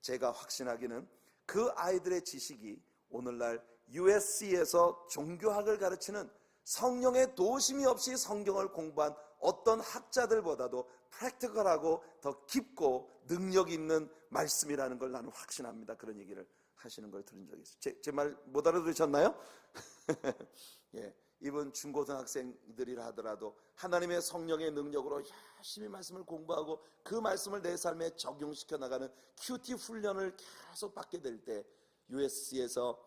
제가 확신하기는 그 아이들의 지식이 오늘날 USC에서 종교학을 가르치는 성령의 도심이 없이 성경을 공부한 어떤 학자들보다도 프랙티컬하고 더 깊고 능력 있는 말씀이라는 걸 나는 확신합니다. 그런 얘기를 하시는 걸 들은 적이 있어요. 제 말 못 알아들으셨나요? 예, 이번 중고등학생들이라 하더라도 하나님의 성령의 능력으로 열심히 말씀을 공부하고 그 말씀을 내 삶에 적용시켜 나가는 큐티 훈련을 계속 받게 될 때 USC에서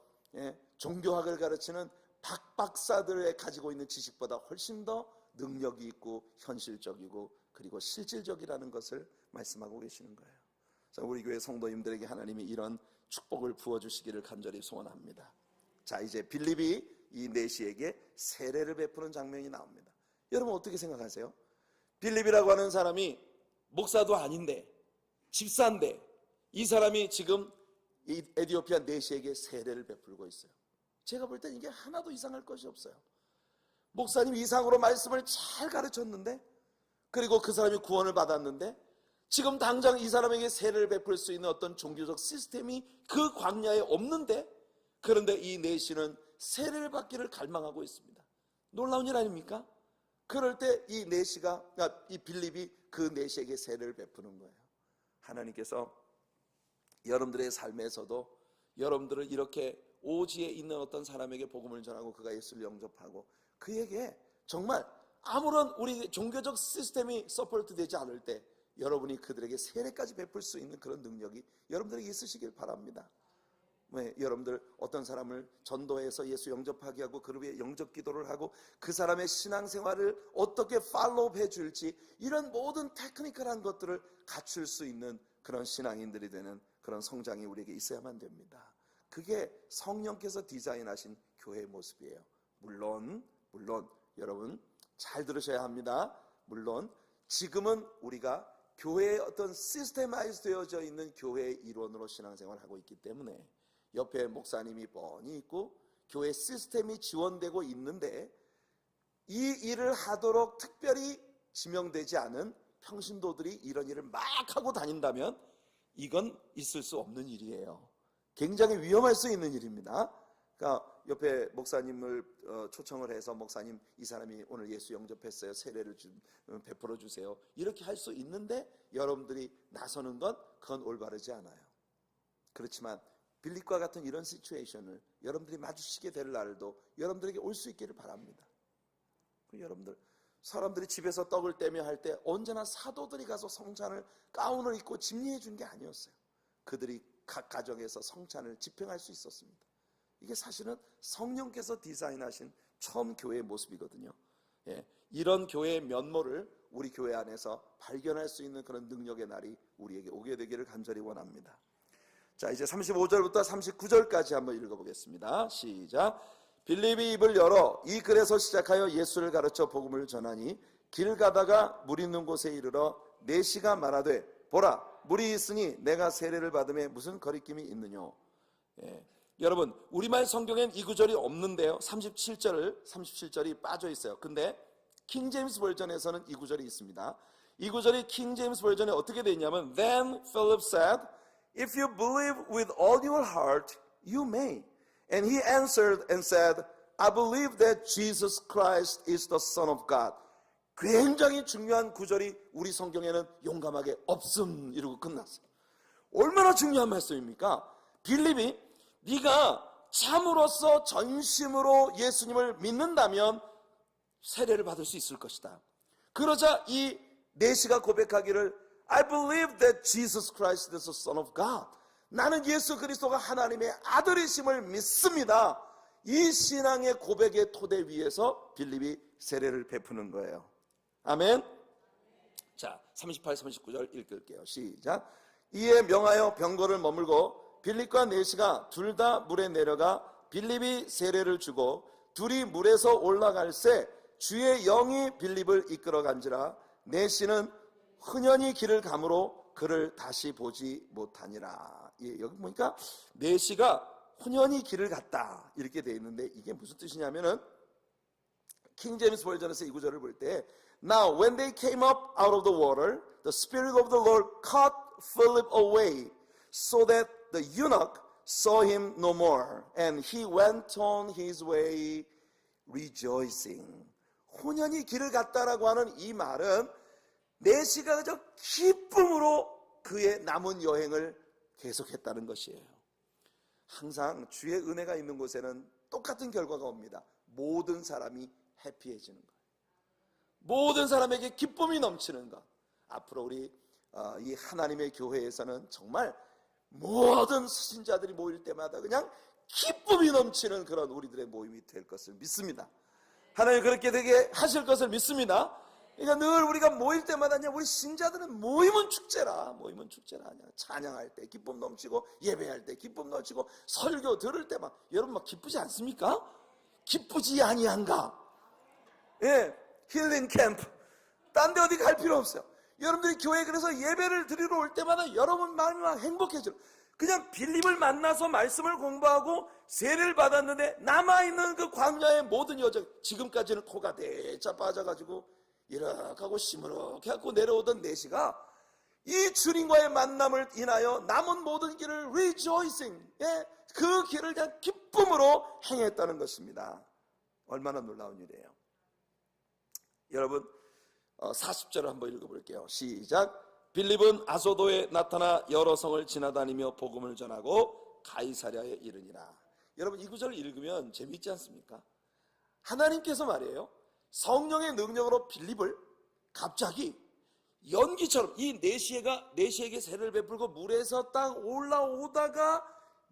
종교학을 가르치는 박박사들의 가지고 있는 지식보다 훨씬 더 능력이 있고 현실적이고 그리고 실질적이라는 것을 말씀하고 계시는 거예요. 자, 우리 교회 성도님들에게 하나님이 이런 축복을 부어주시기를 간절히 소원합니다. 자, 이제 빌립이 이 내시에게 세례를 베푸는 장면이 나옵니다. 여러분 어떻게 생각하세요? 빌립이라고 하는 사람이 목사도 아닌데 집사인데 이 사람이 지금 이 에티오피아 내시에게 세례를 베풀고 있어요. 제가 볼 땐 이게 하나도 이상할 것이 없어요. 목사님 이상으로 말씀을 잘 가르쳤는데 그리고 그 사람이 구원을 받았는데 지금 당장 이 사람에게 세례를 베풀 수 있는 어떤 종교적 시스템이 그 광야에 없는데 그런데 이 내시는 세례를 받기를 갈망하고 있습니다. 놀라운 일 아닙니까? 그럴 때 이 빌립이 그 내시에게 세례를 베푸는 거예요. 하나님께서 여러분들의 삶에서도 여러분들을 이렇게 오지에 있는 어떤 사람에게 복음을 전하고 그가 예수를 영접하고 그에게 정말 아무런 우리 종교적 시스템이 서포트 되지 않을 때 여러분이 그들에게 세례까지 베풀 수 있는 그런 능력이 여러분들에게 있으시길 바랍니다. 왜 여러분들 어떤 사람을 전도해서 예수 영접하게 하고 그 위에 영접 기도를 하고 그 사람의 신앙생활을 어떻게 팔로우 해줄지 이런 모든 테크니컬한 것들을 갖출 수 있는 그런 신앙인들이 되는 그런 성장이 우리에게 있어야만 됩니다. 그게 성령께서 디자인하신 교회의 모습이에요. 물론 여러분 잘 들으셔야 합니다. 물론 지금은 우리가 교회의 어떤 시스테마이즈 되어져 있는 교회의 일원으로 신앙생활을 하고 있기 때문에 옆에 목사님이 뻔히 있고 교회 시스템이 지원되고 있는데 이 일을 하도록 특별히 지명되지 않은 평신도들이 이런 일을 막 하고 다닌다면 이건 있을 수 없는 일이에요. 굉장히 위험할 수 있는 일입니다. 그러니까 옆에 목사님을 초청을 해서 목사님 이 사람이 오늘 예수 영접했어요. 세례를 베풀어 주세요. 이렇게 할 수 있는데 여러분들이 나서는 건 그건 올바르지 않아요. 그렇지만 빌립과 같은 이런 시츄에이션을 여러분들이 마주치게 될 날도 여러분들에게 올 수 있기를 바랍니다. 여러분들 사람들이 집에서 떡을 떼며 할 때 언제나 사도들이 가서 성찬을 가운을 입고 집례해 준 게 아니었어요. 그들이 각 가정에서 성찬을 집행할 수 있었습니다. 이게 사실은 성령께서 디자인하신 처음 교회의 모습이거든요. 이런 교회의 면모를 우리 교회 안에서 발견할 수 있는 그런 능력의 날이 우리에게 오게 되기를 간절히 원합니다. 자, 이제 35절부터 39절까지 한번 읽어보겠습니다. 시작. 빌립이 입을 열어 이 글에서 시작하여 예수를 가르쳐 복음을 전하니 길 가다가 물 있는 곳에 이르러 내시가 말하되 보라 물이 있으니 내가 세례를 받음에 무슨 거리낌이 있느뇨. 여러분 우리말 성경엔 이 구절이 없는데요. 37절이 빠져 있어요. 근데 킹 제임스 버전에서는 이 구절이 있습니다. 이 구절이 킹 제임스 버전에 어떻게 되어 있냐면 Then Philip said, If you believe with all your heart, you may. And he answered and said, I believe that Jesus Christ is the Son of God. 굉장히 중요한 구절이 우리 성경에는 용감하게 없음 이러고 끝났어요. 얼마나 중요한 말씀입니까? 빌립이 네가 참으로서 전심으로 예수님을 믿는다면 세례를 받을 수 있을 것이다. 그러자 이 내시가 고백하기를 I believe that Jesus Christ is the Son of God. 나는 예수 그리스도가 하나님의 아들이심을 믿습니다. 이 신앙의 고백의 토대 위에서 빌립이 세례를 베푸는 거예요. 아멘. 자, 38, 39절 읽을게요. 시작. 이에 명하여 병거를 머물고 빌립과 내시가 둘 다 물에 내려가 빌립이 세례를 주고 둘이 물에서 올라갈새 주의 영이 빌립을 이끌어 간지라 내시는 흔연히 길을 가므로 그를 다시 보지 못하니라. 여기 보니까 내시가 혼연히 길을 갔다 이렇게 되어 있는데 이게 무슨 뜻이냐면은 킹 제임스 버전에서 이 구절을 볼 때 Now when they came up out of the water the Spirit of the Lord caught Philip away so that the eunuch saw him no more and he went on his way rejoicing. 혼연히 길을 갔다라고 하는 이 말은 내시가 그저 기쁨으로 그의 남은 여행을 계속했다는 것이에요. 항상 주의 은혜가 있는 곳에는 똑같은 결과가 옵니다. 모든 사람이 해피해지는 것, 모든 사람에게 기쁨이 넘치는 것. 앞으로 우리 이 하나님의 교회에서는 정말 모든 신자들이 모일 때마다 그냥 기쁨이 넘치는 그런 우리들의 모임이 될 것을 믿습니다. 하나님 그렇게 되게 하실 것을 믿습니다. 그러니까 늘 우리가 모일 때마다 우리 신자들은 모임은 축제라 찬양할 때 기쁨 넘치고 예배할 때 기쁨 넘치고 설교 들을 때 막 여러분 막 기쁘지 않습니까? 기쁘지 아니한가? 힐링 캠프 딴 데 어디 갈 필요 없어요. 여러분들이 교회에 그래서 예배를 드리러 올 때마다 여러분 마음이 막 행복해져요. 그냥 빌립을 만나서 말씀을 공부하고 세례를 받았는데 남아있는 그 광야의 모든 여정 지금까지는 코가 대자 빠져가지고 이렇게 하고 시무룩해 갖고 내려오던 내시가 이 주님과의 만남을 인하여 남은 모든 길을 rejoicing, 그 길을 그냥 기쁨으로 행했다는 것입니다. 얼마나 놀라운 일이에요. 여러분 40절을 한번 읽어볼게요. 시작. 빌립은 아소도에 나타나 여러 성을 지나다니며 복음을 전하고 가이사랴에 이르니라. 여러분 이 구절을 읽으면 재미있지 않습니까? 하나님께서 말이에요 성령의 능력으로 빌립을 갑자기 연기처럼 이 내시에게 세례를 베풀고 물에서 딱 올라오다가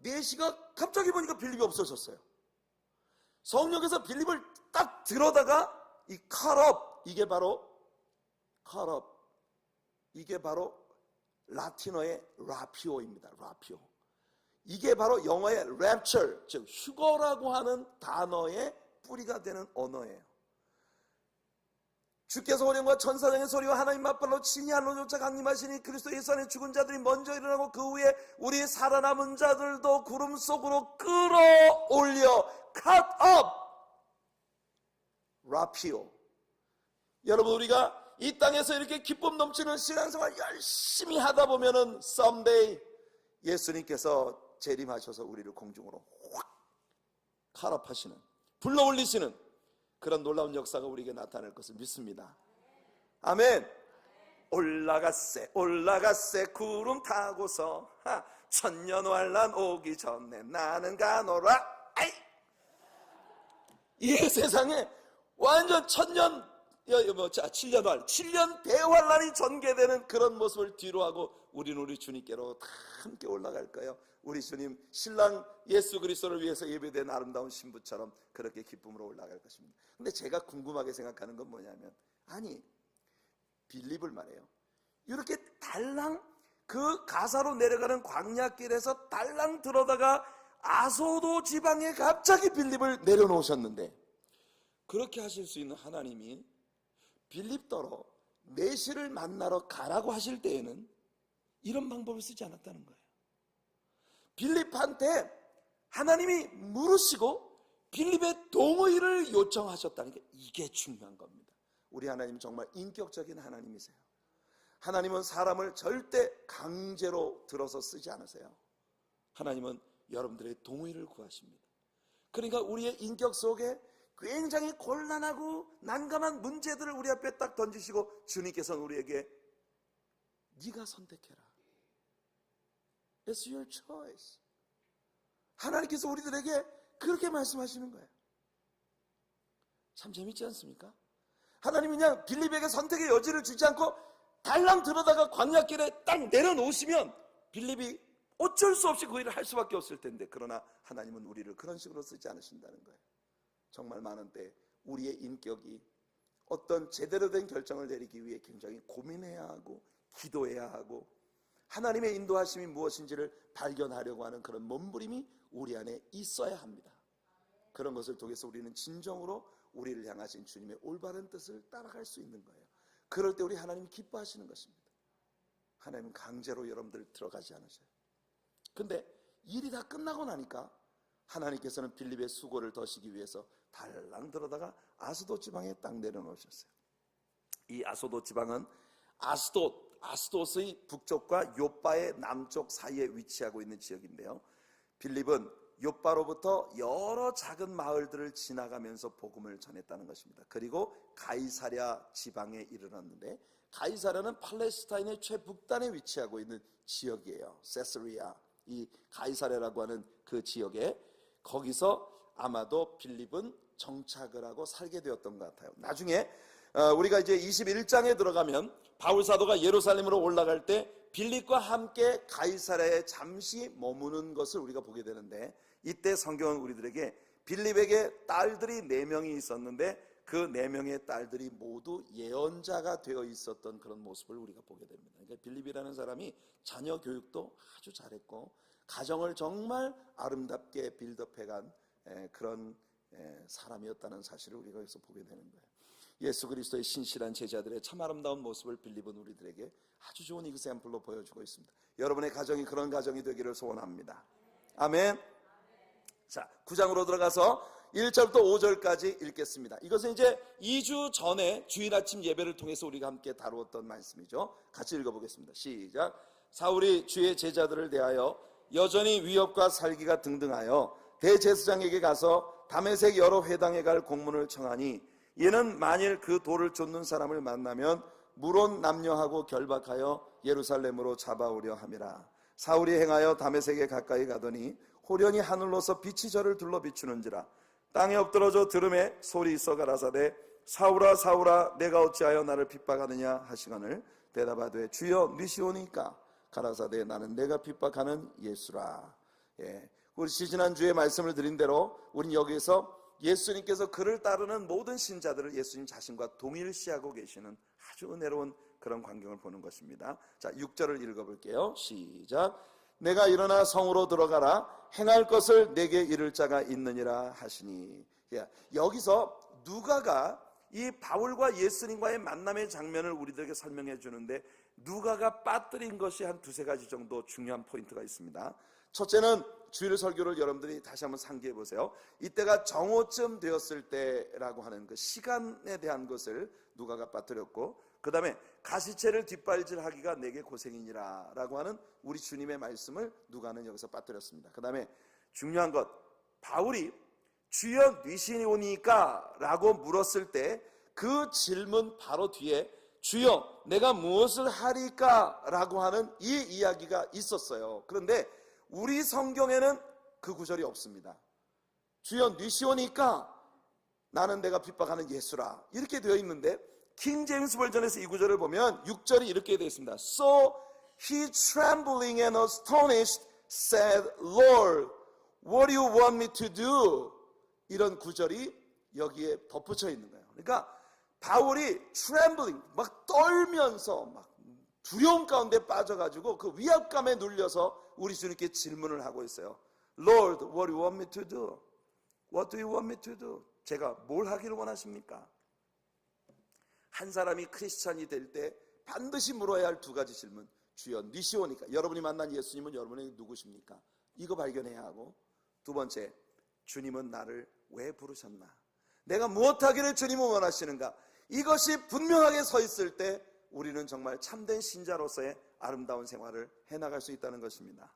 4시가 갑자기 보니까 빌립이 없어졌어요. 성령께서 빌립을 딱 들어다가 이 컬업, 이게 바로 컬업, 이게 바로 라틴어의 라피오입니다. 라피오. 이게 바로 영어의 rapture, 즉 휴거라고 하는 단어의 뿌리가 되는 언어예요. 주께서 호령과 천사장의 소리와 하나님 맞발로 친히 할로조차 강림하시니 그리스도 예수 안에 죽은 자들이 먼저 일어나고 그 후에 우리 살아남은 자들도 구름 속으로 끌어올려 cut up, 라피오. 여러분, 우리가 이 땅에서 이렇게 기쁨 넘치는 신앙생활 열심히 하다 보면은 someday 예수님께서 재림하셔서 우리를 공중으로 확 칼압하시는, 불러올리시는 그런 놀라운 역사가 우리에게 나타날 것을 믿습니다. 아멘. 올라갔세 올라갔세 구름 타고서 천년환란 오기 전에 나는 가노라. 아이, 이 세상에 완전 7년 대환란이 전개되는 그런 모습을 뒤로하고 우리는 우리 주님께로 다 함께 올라갈 거예요. 우리 주님 신랑 예수 그리스도를 위해서 예배된 아름다운 신부처럼 그렇게 기쁨으로 올라갈 것입니다. 근데 제가 궁금하게 생각하는 건 뭐냐면, 아니 빌립을 말해요. 이렇게 달랑 그 가사로 내려가는 광야길에서 달랑 들어다가 아소도 지방에 갑자기 빌립을 내려놓으셨는데, 그렇게 하실 수 있는 하나님이 빌립더러 메시를 만나러 가라고 하실 때에는 이런 방법을 쓰지 않았다는 거예요. 빌립한테 하나님이 물으시고 빌립의 동의를 요청하셨다는 게, 이게 중요한 겁니다. 우리 하나님 정말 인격적인 하나님이세요. 하나님은 사람을 절대 강제로 들어서 쓰지 않으세요. 하나님은 여러분들의 동의를 구하십니다. 그러니까 우리의 인격 속에 굉장히 곤란하고 난감한 문제들을 우리 앞에 딱 던지시고 주님께서는 우리에게 네가 선택해라. It's your choice. 하나님께서 우리들에게 그렇게 말씀하시는 거예요. 참 재밌지 않습니까? 하나님이 그냥 빌립에게 선택의 여지를 주지 않고 달랑 들어다가 광야길에 딱 내려놓으시면 빌립이 어쩔 수 없이 그 일을 할 수밖에 없을 텐데, 그러나 하나님은 우리를 그런 식으로 쓰지 않으신다는 거예요. 정말 많은 때 우리의 인격이 어떤 제대로 된 결정을 내리기 위해 굉장히 고민해야 하고 기도해야 하고 하나님의 인도하심이 무엇인지를 발견하려고 하는 그런 몸부림이 우리 안에 있어야 합니다. 그런 것을 통해서 우리는 진정으로 우리를 향하신 주님의 올바른 뜻을 따라갈 수 있는 거예요. 그럴 때 우리 하나님이 기뻐하시는 것입니다. 하나님은 강제로 여러분들 들어가지 않으셔요. 근데 일이 다 끝나고 나니까 하나님께서는 빌립의 수고를 더시기 위해서 달랑 들어다가 아스돗 지방에 딱 내려놓으셨어요. 이 아스돗 지방은 아스돗의 북쪽과 욥바의 남쪽 사이에 위치하고 있는 지역인데요, 빌립은 욥바로부터 여러 작은 마을들을 지나가면서 복음을 전했다는 것입니다. 그리고 가이사랴 지방에 이르렀는데, 가이사랴는 팔레스타인의 최북단에 위치하고 있는 지역이에요. 세스리아, 이 가이사랴라고 하는 그 지역에, 거기서 아마도 빌립은 정착을 하고 살게 되었던 것 같아요. 나중에 우리가 이제 21장에 들어가면 바울 사도가 예루살렘으로 올라갈 때 빌립과 함께 가이사랴에 잠시 머무는 것을 우리가 보게 되는데, 이때 성경은 우리들에게 빌립에게 딸들이 4명이 있었는데 그 4명의 딸들이 모두 예언자가 되어 있었던 그런 모습을 우리가 보게 됩니다. 그러니까 빌립이라는 사람이 자녀 교육도 아주 잘했고 가정을 정말 아름답게 빌드업해간 그런 사람이었다는 사실을 우리가 여기서 보게 되는 거예요. 예수 그리스도의 신실한 제자들의 참 아름다운 모습을 빌립은 우리들에게 아주 좋은 이그샘플로 보여주고 있습니다. 여러분의 가정이 그런 가정이 되기를 소원합니다. 아멘. 자, 9장으로 들어가서 1절부터 5절까지 읽겠습니다. 이것은 이제 2주 전에 주일 아침 예배를 통해서 우리가 함께 다루었던 말씀이죠. 같이 읽어보겠습니다. 시작. 사울이 주의 제자들을 대하여 여전히 위협과 살기가 등등하여 대제사장에게 가서 다메섹 여러 회당에 갈 공문을 청하니, 이는 만일 그 돌을 쫓는 사람을 만나면 물론 남녀하고 결박하여 예루살렘으로 잡아오려 함이라. 사울이 행하여 다메섹에 가까이 가더니 호련히 하늘로서 빛이 저를 둘러 비추는지라. 땅에 엎드러져 들음에 소리 있어 가라사대 사울아 사울아 내가 어찌하여 나를 핍박하느냐 하시거늘 대답하되 주여 니시오니까 가라사대 나는 내가 핍박하는 예수라. 우리 지지난주에 말씀을 드린 대로 우린 여기에서 예수님께서 그를 따르는 모든 신자들을 예수님 자신과 동일시하고 계시는 아주 은혜로운 그런 광경을 보는 것입니다. 자, 6절을 읽어볼게요. 시작. 내가 일어나 성으로 들어가라. 행할 것을 내게 이를 자가 있느니라 하시니. 여기서 누가가 이 바울과 예수님과의 만남의 장면을 우리들에게 설명해 주는데, 누가가 빠뜨린 것이 한 두세 가지 정도 중요한 포인트가 있습니다. 첫째는 주일 설교를 여러분들이 다시 한번 상기해 보세요. 이때가 정오쯤 되었을 때라고 하는 그 시간에 대한 것을 누가가 빠뜨렸고, 그 다음에 가시채를 뒷발질하기가 내게 고생이니라 라고 하는 우리 주님의 말씀을 누가는 여기서 빠뜨렸습니다. 그 다음에 중요한 것, 바울이 주여 뉘시니 오니까 라고 물었을 때 그 질문 바로 뒤에 주여 내가 무엇을 하리까 라고 하는 이 이야기가 있었어요. 그런데 우리 성경에는 그 구절이 없습니다. 주여 뉘시오니까 나는 내가 핍박하는 예수라 이렇게 되어 있는데, 킹 제임스 버전에서 이 구절을 보면 6절이 이렇게 되어 있습니다. So he trembling and astonished said, Lord, what do you want me to do? 이런 구절이 여기에 덧붙여 있는 거예요. 그러니까 바울이 trembling, 막 떨면서 막 두려움 가운데 빠져가지고 그 위압감에 눌려서 우리 주님께 질문을 하고 있어요. Lord, what do you want me to do? What do you want me to do? 제가 뭘 하기를 원하십니까? 한 사람이 크리스찬이 될 때 반드시 물어야 할 두 가지 질문. 주여 뉘시오니까, 여러분이 만난 예수님은 여러분에게 누구십니까? 이거 발견해야 하고, 두 번째, 주님은 나를 왜 부르셨나? 내가 무엇하기를 주님은 원하시는가? 이것이 분명하게 서 있을 때 우리는 정말 참된 신자로서의 아름다운 생활을 해나갈 수 있다는 것입니다.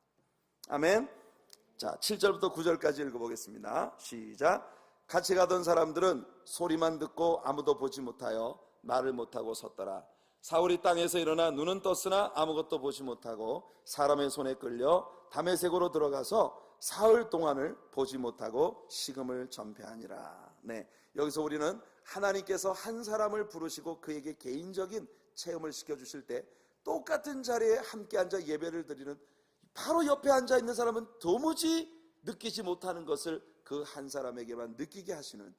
아멘. 자, 7절부터 9절까지 읽어보겠습니다. 시작. 같이 가던 사람들은 소리만 듣고 아무도 보지 못하여 말을 못하고 섰더라. 사울이 땅에서 일어나 눈은 떴으나 아무것도 보지 못하고 사람의 손에 끌려 다메섹으로 들어가서 사흘 동안을 보지 못하고 식음을 전폐하니라. 네, 여기서 우리는 하나님께서 한 사람을 부르시고 그에게 개인적인 체험을 시켜주실 때 똑같은 자리에 함께 앉아 예배를 드리는 바로 옆에 앉아 있는 사람은 도무지 느끼지 못하는 것을 그 한 사람에게만 느끼게 하시는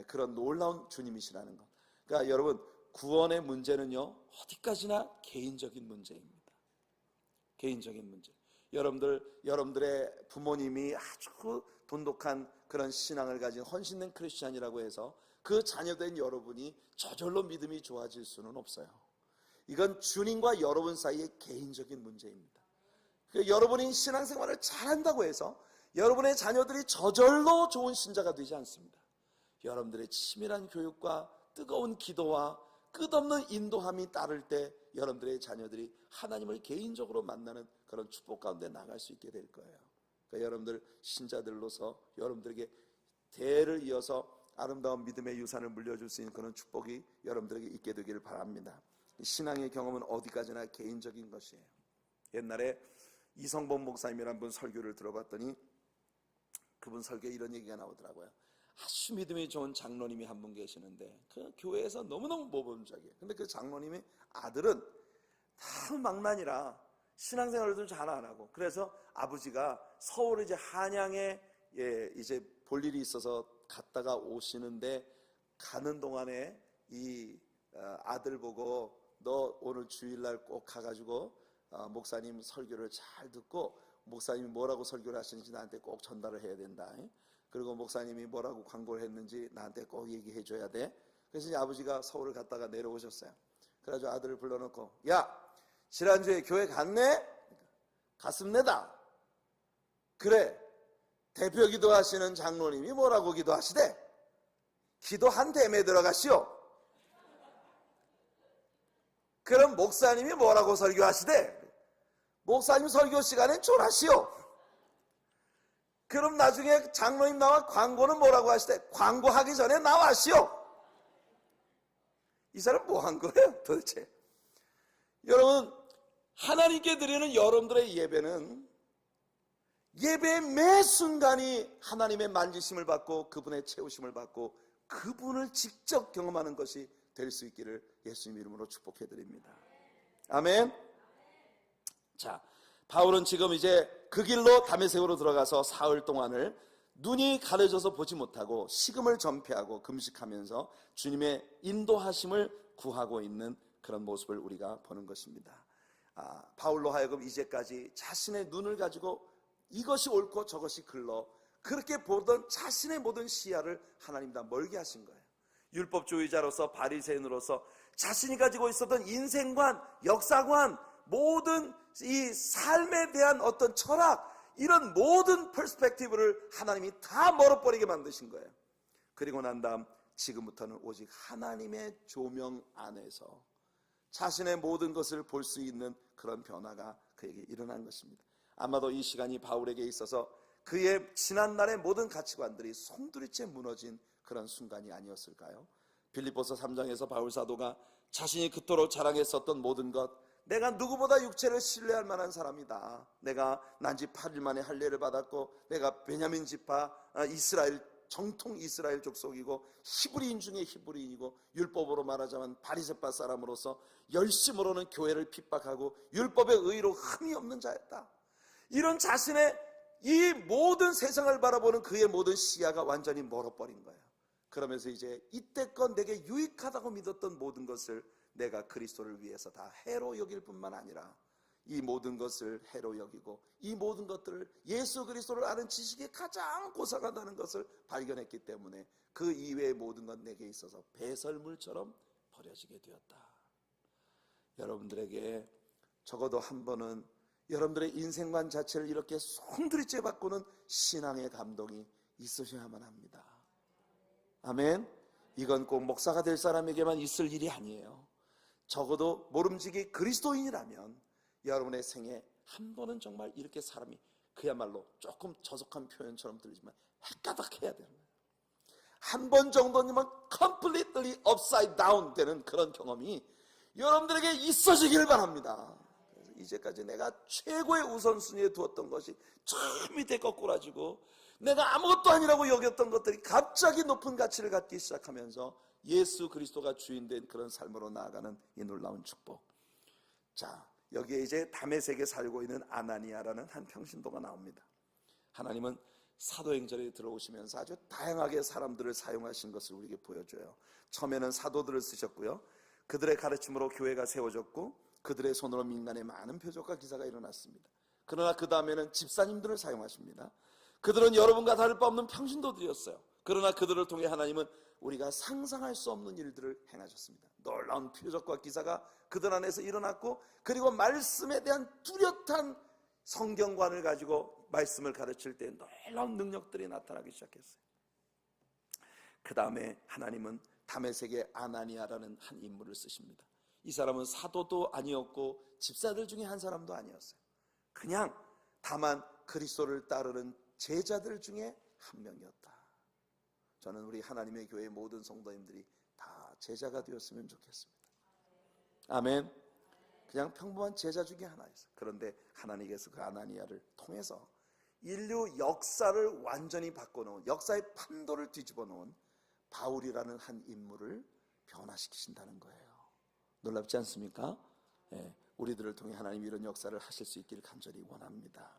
그런 놀라운 주님이시라는 것. 그러니까 여러분, 구원의 문제는요 어디까지나 개인적인 문제입니다. 개인적인 문제. 여러분들의 부모님이 아주 돈독한 그런 신앙을 가진 헌신된 크리스찬이라고 해서 그 자녀된 여러분이 저절로 믿음이 좋아질 수는 없어요. 이건 주님과 여러분 사이의 개인적인 문제입니다. 여러분이 신앙생활을 잘한다고 해서 여러분의 자녀들이 저절로 좋은 신자가 되지 않습니다. 여러분들의 치밀한 교육과 뜨거운 기도와 끝없는 인도함이 따를 때 여러분들의 자녀들이 하나님을 개인적으로 만나는 그런 축복 가운데 나갈 수 있게 될 거예요. 그러니까 여러분들 신자들로서 여러분들에게 대를 이어서 아름다운 믿음의 유산을 물려줄 수 있는 그런 축복이 여러분들에게 있게 되기를 바랍니다. 신앙의 경험은 어디까지나 개인적인 것이에요. 옛날에 이성범 목사님이라는 분 설교를 들어봤더니 그분 설교에 이런 얘기가 나오더라고요. 아주 믿음이 좋은 장로님이 한 분 계시는데 그 교회에서 너무너무 모범적이에요. 근데 그 장로님의 아들은 다 망나니라 신앙생활을 잘 안 하고, 그래서 아버지가 서울 이제 한양에 이제 볼 일이 있어서 갔다가 오시는데 가는 동안에 이 아들 보고 너 오늘 주일날 꼭 가가지고 목사님 설교를 잘 듣고 목사님이 뭐라고 설교를 하시는지 나한테 꼭 전달을 해야 된다. 그리고 목사님이 뭐라고 광고를 했는지 나한테 꼭 얘기해 줘야 돼. 그래서 이제 아버지가 서울을 갔다가 내려오셨어요. 그래가지고 아들을 불러놓고, 야, 지난주에 교회 갔네? 갔습니다. 그래, 대표 기도하시는 장로님이 뭐라고 기도하시대? 기도 한 댐에 들어가시오. 그럼 목사님이 뭐라고 설교하시대? 목사님 설교 시간엔 졸하시오. 그럼 나중에 장로님 나와 광고는 뭐라고 하시대? 광고하기 전에 나와시오. 이 사람 뭐 한 거예요 도대체? 여러분, 하나님께 드리는 여러분들의 예배는 예배의 매 순간이 하나님의 만지심을 받고 그분의 채우심을 받고 그분을 직접 경험하는 것이 될 수 있기를 예수님 이름으로 축복해 드립니다. 아멘. 자, 바울은 지금 이제 그 길로 다메섹으로 들어가서 사흘 동안을 눈이 가려져서 보지 못하고 식음을 전폐하고 금식하면서 주님의 인도하심을 구하고 있는 그런 모습을 우리가 보는 것입니다. 바울로 하여금 이제까지 자신의 눈을 가지고 이것이 옳고 저것이 글러 그렇게 보던 자신의 모든 시야를 하나님 다 멀게 하신 거예요. 율법주의자로서 바리새인으로서 자신이 가지고 있었던 인생관, 역사관, 모든 이 삶에 대한 어떤 철학, 이런 모든 퍼스펙티브를 하나님이 다 멀어버리게 만드신 거예요. 그리고 난 다음 지금부터는 오직 하나님의 조명 안에서 자신의 모든 것을 볼 수 있는 그런 변화가 그에게 일어난 것입니다. 아마도 이 시간이 바울에게 있어서 그의 지난날의 모든 가치관들이 송두리째 무너진 그런 순간이 아니었을까요? 빌립보서 3장에서 바울 사도가 자신이 그토록 자랑했었던 모든 것, 내가 누구보다 육체를 신뢰할 만한 사람이다. 내가 난지 8일 만에 할례를 받았고 내가 베냐민 지파 이스라엘 정통 이스라엘 족속이고 히브리인 중에 히브리인이고 율법으로 말하자면 바리새파 사람으로서 열심으로는 교회를 핍박하고 율법의 의로 흠이 없는 자였다. 이런 자신의 이 모든 세상을 바라보는 그의 모든 시야가 완전히 멀어버린 거예요. 그러면서 이제 이때껏 내게 유익하다고 믿었던 모든 것을 내가 그리스도를 위해서 다 해로 여길 뿐만 아니라 이 모든 것을 해로 여기고 이 모든 것들을 예수 그리스도를 아는 지식이 가장 고상하다는 것을 발견했기 때문에 그 이외의 모든 것 내게 있어서 배설물처럼 버려지게 되었다. 여러분들에게 적어도 한 번은 여러분들의 인생관 자체를 이렇게 송두리째 바꾸는 신앙의 감동이 있으셔야만 합니다. 아멘. 이건 꼭 목사가 될 사람에게만 있을 일이 아니에요. 적어도 모름지기 그리스도인이라면 여러분의 생에 한 번은 정말 이렇게 사람이 그야말로 조금 저속한 표현처럼 들리지만 헷가닥해야 되는 거예요. 한 번 정도는 completely upside down 되는 그런 경험이 여러분들에게 있어지길 바랍니다. 그래서 이제까지 내가 최고의 우선순위에 두었던 것이 저 밑에 거꾸라지고 내가 아무것도 아니라고 여겼던 것들이 갑자기 높은 가치를 갖기 시작하면서 예수 그리스도가 주인된 그런 삶으로 나아가는 이 놀라운 축복. 자, 여기에 이제 다메섹에 살고 있는 아나니아라는 한 평신도가 나옵니다. 하나님은 사도행전에 들어오시면서 아주 다양하게 사람들을 사용하신 것을 우리에게 보여줘요. 처음에는 사도들을 쓰셨고요. 그들의 가르침으로 교회가 세워졌고 그들의 손으로 민간에 많은 표적과 기사가 일어났습니다. 그러나 그 다음에는 집사님들을 사용하십니다. 그들은 여러분과 다를 바 없는 평신도들이었어요. 그러나 그들을 통해 하나님은 우리가 상상할 수 없는 일들을 행하셨습니다. 놀라운 표적과 기사가 그들 안에서 일어났고 그리고 말씀에 대한 뚜렷한 성경관을 가지고 말씀을 가르칠 때 놀라운 능력들이 나타나기 시작했어요. 그 다음에 하나님은 다메섹의 아나니아라는 한 인물을 쓰십니다. 이 사람은 사도도 아니었고 집사들 중에 한 사람도 아니었어요. 그냥 다만 그리스도를 따르는 제자들 중에 한 명이었다. 저는 우리 하나님의 교회의 모든 성도님들이 다 제자가 되었으면 좋겠습니다. 아멘. 그냥 평범한 제자 중에 하나였어요. 그런데 하나님께서 그 아나니아를 통해서 인류 역사를 완전히 바꿔놓은, 역사의 판도를 뒤집어 놓은 바울이라는 한 인물을 변화시키신다는 거예요. 놀랍지 않습니까? 예, 우리들을 통해 하나님이 이런 역사를 하실 수 있기를 간절히 원합니다.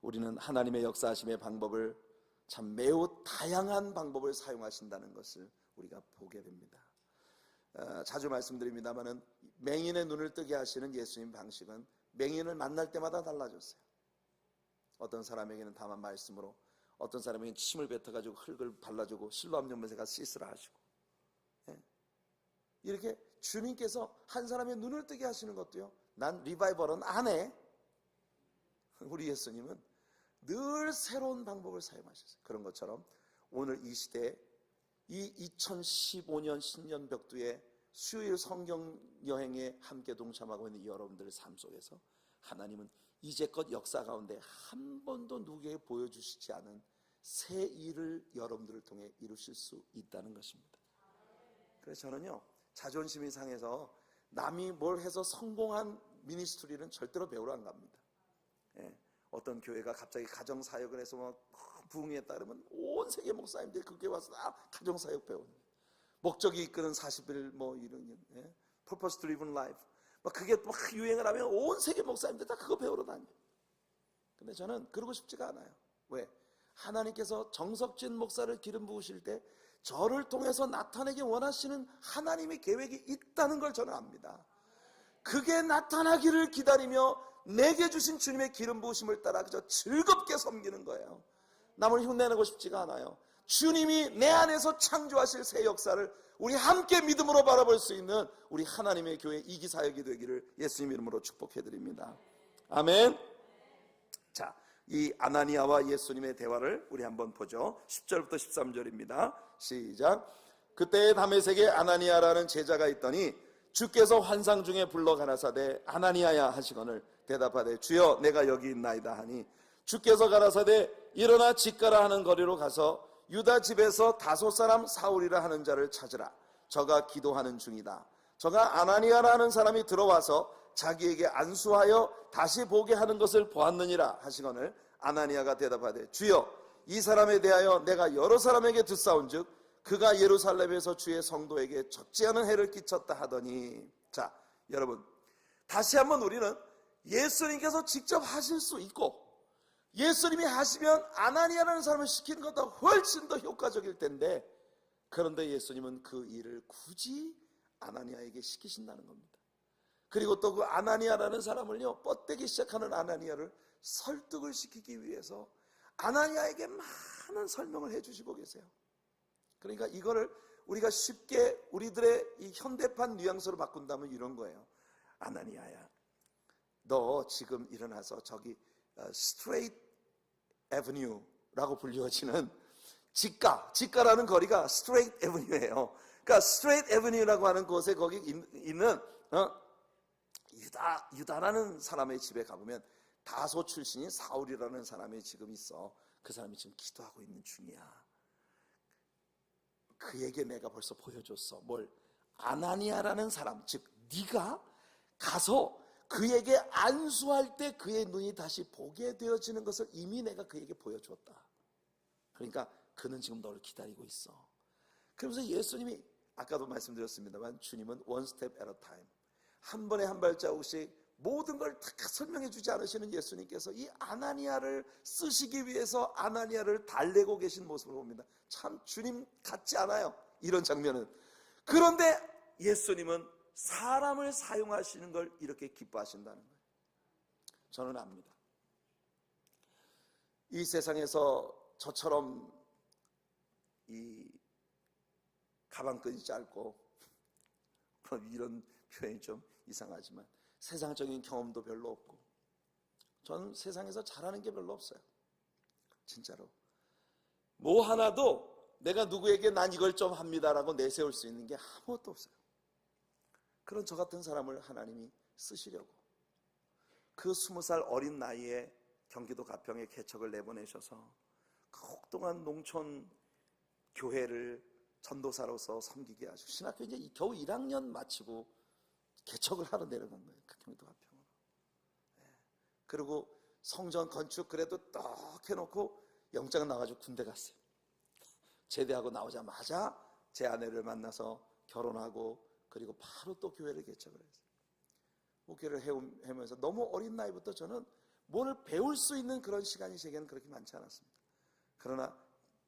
우리는 하나님의 역사하심의 방법을 참 매우 다양한 방법을 사용하신다는 것을 우리가 보게 됩니다. 자주 말씀드립니다마는 맹인의 눈을 뜨게 하시는 예수님 방식은 맹인을 만날 때마다 달라졌어요. 어떤 사람에게는 다만 말씀으로, 어떤 사람에게는 침을 뱉어가지고 흙을 발라주고 실로 암염면세가 씻으라 하시고, 이렇게 주님께서 한 사람의 눈을 뜨게 하시는 것도요, 난 리바이벌은 안 해. 우리 예수님은 늘 새로운 방법을 사용하셨어요. 그런 것처럼 오늘 이 시대에 이 2015년 신년벽두에 수요일 성경 여행에 함께 동참하고 있는 여러분들의 삶 속에서 하나님은 이제껏 역사 가운데 한 번도 누구에게 보여주시지 않은 새 일을 여러분들을 통해 이루실 수 있다는 것입니다. 그래서 저는요, 자존심이 상해서 남이 뭘 해서 성공한 미니스트리는 절대로 배우러 안 갑니다. 어떤 교회가 갑자기 가정사역을 해서 막 부흥에 따르면 온 세계 목사님들이 그 교회 와서 다 가정사역 배우는, 목적이 이끄는 40일 이런 Purpose Driven Life, 그게 막 유행을 하면 온 세계 목사님들 다 그거 배우러 다녀요. 근데 저는 그러고 싶지가 않아요. 왜? 하나님께서 정석진 목사를 기름 부으실 때 저를 통해서 나타내기 원하시는 하나님의 계획이 있다는 걸 저는 압니다. 그게 나타나기를 기다리며 내게 주신 주님의 기름 부으심을 따라 그저 즐겁게 섬기는 거예요. 남을 흉내내고 싶지가 않아요. 주님이 내 안에서 창조하실 새 역사를 우리 함께 믿음으로 바라볼 수 있는 우리 하나님의 교회 이기사역이 되기를 예수님 이름으로 축복해드립니다. 아멘. 자, 이 아나니아와 예수님의 대화를 우리 한번 보죠. 10절부터 13절입니다. 시작. 그때 다메섹에 아나니아라는 제자가 있더니 주께서 환상 중에 불러 가라사대 아나니아야 하시거늘 대답하되 주여 내가 여기 있나이다 하니 주께서 가라사대 일어나 집 가라 하는 거리로 가서 유다 집에서 다소 사람 사울이라 하는 자를 찾으라. 저가 기도하는 중이다. 저가 아나니아라는 사람이 들어와서 자기에게 안수하여 다시 보게 하는 것을 보았느니라 하시거늘 아나니아가 대답하되 주여 이 사람에 대하여 내가 여러 사람에게 듣사온즉 그가 예루살렘에서 주의 성도에게 적지 않은 해를 끼쳤다 하더니. 자, 여러분 다시 한번 우리는 예수님께서 직접 하실 수 있고 예수님이 하시면 아나니아라는 사람을 시키는 것보다 훨씬 더 효과적일 텐데, 그런데 예수님은 그 일을 굳이 아나니아에게 시키신다는 겁니다. 그리고 또 그 아나니아라는 사람을요, 뻗대기 시작하는 아나니아를 설득을 시키기 위해서 아나니아에게 많은 설명을 해주시고 계세요. 그러니까 이거를 우리가 쉽게 우리들의 이 현대판 뉘앙스로 바꾼다면 이런 거예요. 아나니아야, 너 지금 일어나서 저기 스트레이트 애버뉴라고 불리워지는 직가라는 거리가 스트레이트 애버뉴예요. 그러니까 스트레이트 애버뉴라고 하는 곳에 거기 있는 유다라는 사람의 집에 가보면 다소 출신인 사울이라는 사람이 지금 있어. 그 사람이 지금 기도하고 있는 중이야. 그에게 내가 벌써 보여줬어. 뭘? 아나니아라는 사람, 즉 네가 가서 그에게 안수할 때 그의 눈이 다시 보게 되어지는 것을 이미 내가 그에게 보여주었다. 그러니까 그는 지금 너를 기다리고 있어. 그러면서 예수님이 아까도 말씀드렸습니다만 주님은 one step at a time, 한 번에 한 발자국씩 모든 걸 다 설명해 주지 않으시는 예수님께서 이 아나니아를 쓰시기 위해서 아나니아를 달래고 계신 모습을 봅니다. 참 주님 같지 않아요, 이런 장면은. 그런데 예수님은 사람을 사용하시는 걸 이렇게 기뻐하신다는 거예요. 저는 압니다. 이 세상에서 저처럼 이 가방끈이 짧고 이런 표현이 좀 이상하지만 세상적인 경험도 별로 없고 저는 세상에서 잘하는 게 별로 없어요. 진짜로 뭐 하나도 내가 누구에게 난 이걸 좀 합니다라고 내세울 수 있는 게 아무것도 없어요. 그런 저 같은 사람을 하나님이 쓰시려고 그 20살 어린 나이에 경기도 가평에 개척을 내보내셔서 그 혹독한 농촌 교회를 전도사로서 섬기게 하시고 신학교 이제 겨우 1학년 마치고 개척을 하러 내려간 거예요. 그 경기도 가평으로. 그리고 성전 건축 그래도 떡 해놓고 영장 나가지고 군대 갔어요. 제대하고 나오자마자 제 아내를 만나서 결혼하고 그리고 바로 또 교회를 개척을 했어요. 목회를 해오면서 너무 어린 나이부터 저는 뭘 배울 수 있는 그런 시간이 제게는 그렇게 많지 않았습니다. 그러나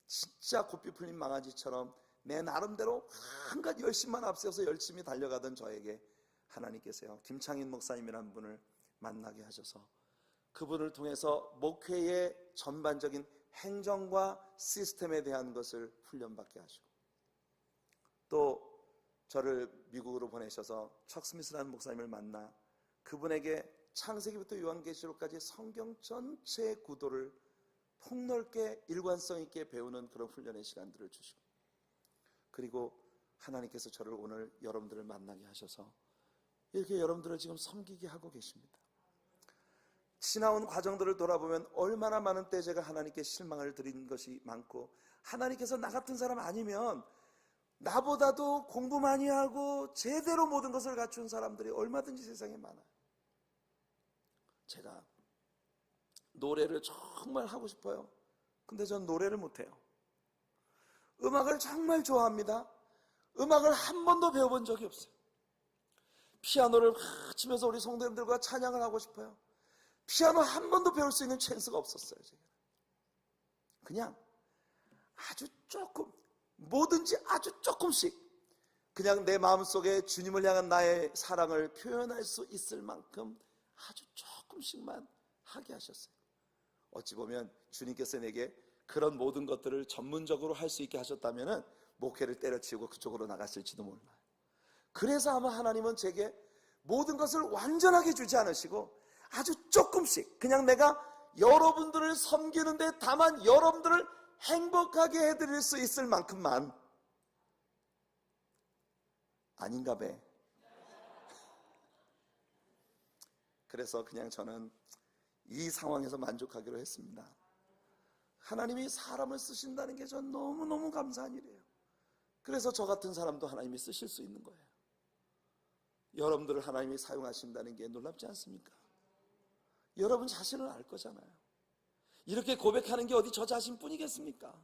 진짜 고삐 풀린 망아지처럼 내 나름대로 한갓 열심만 앞세워서 열심히 달려가던 저에게 하나님께서요, 김창인 목사님이라는 분을 만나게 하셔서 그분을 통해서 목회의 전반적인 행정과 시스템에 대한 것을 훈련받게 하시고 또 저를 미국으로 보내셔서 척 스미스라는 목사님을 만나 그분에게 창세기부터 요한계시록까지 성경 전체의 구도를 폭넓게 일관성 있게 배우는 그런 훈련의 시간들을 주시고 그리고 하나님께서 저를 오늘 여러분들을 만나게 하셔서 이렇게 여러분들을 지금 섬기게 하고 계십니다. 지나온 과정들을 돌아보면 얼마나 많은 때 제가 하나님께 실망을 드린 것이 많고 하나님께서 나 같은 사람 아니면 나보다도 공부 많이 하고 제대로 모든 것을 갖춘 사람들이 얼마든지 세상에 많아요. 제가 노래를 정말 하고 싶어요. 근데 전 노래를 못해요. 음악을 정말 좋아합니다. 음악을 한 번도 배워본 적이 없어요. 피아노를 치면서 우리 성도님들과 찬양을 하고 싶어요. 피아노 한 번도 배울 수 있는 찬스가 없었어요. 제가 그냥 아주 조금, 뭐든지 아주 조금씩 그냥 내 마음속에 주님을 향한 나의 사랑을 표현할 수 있을 만큼 아주 조금씩만 하게 하셨어요. 어찌 보면 주님께서 내게 그런 모든 것들을 전문적으로 할 수 있게 하셨다면 목회를 때려치우고 그쪽으로 나갔을지도 몰라요. 그래서 아마 하나님은 제게 모든 것을 완전하게 주지 않으시고 아주 조금씩, 그냥 내가 여러분들을 섬기는데 다만 여러분들을 행복하게 해드릴 수 있을 만큼만, 아닌가 봐. 그래서 그냥 저는 이 상황에서 만족하기로 했습니다. 하나님이 사람을 쓰신다는 게 전 너무너무 감사한 일이에요. 그래서 저 같은 사람도 하나님이 쓰실 수 있는 거예요. 여러분들을 하나님이 사용하신다는 게 놀랍지 않습니까? 여러분 자신을 알 거잖아요. 이렇게 고백하는 게 어디 저 자신뿐이겠습니까?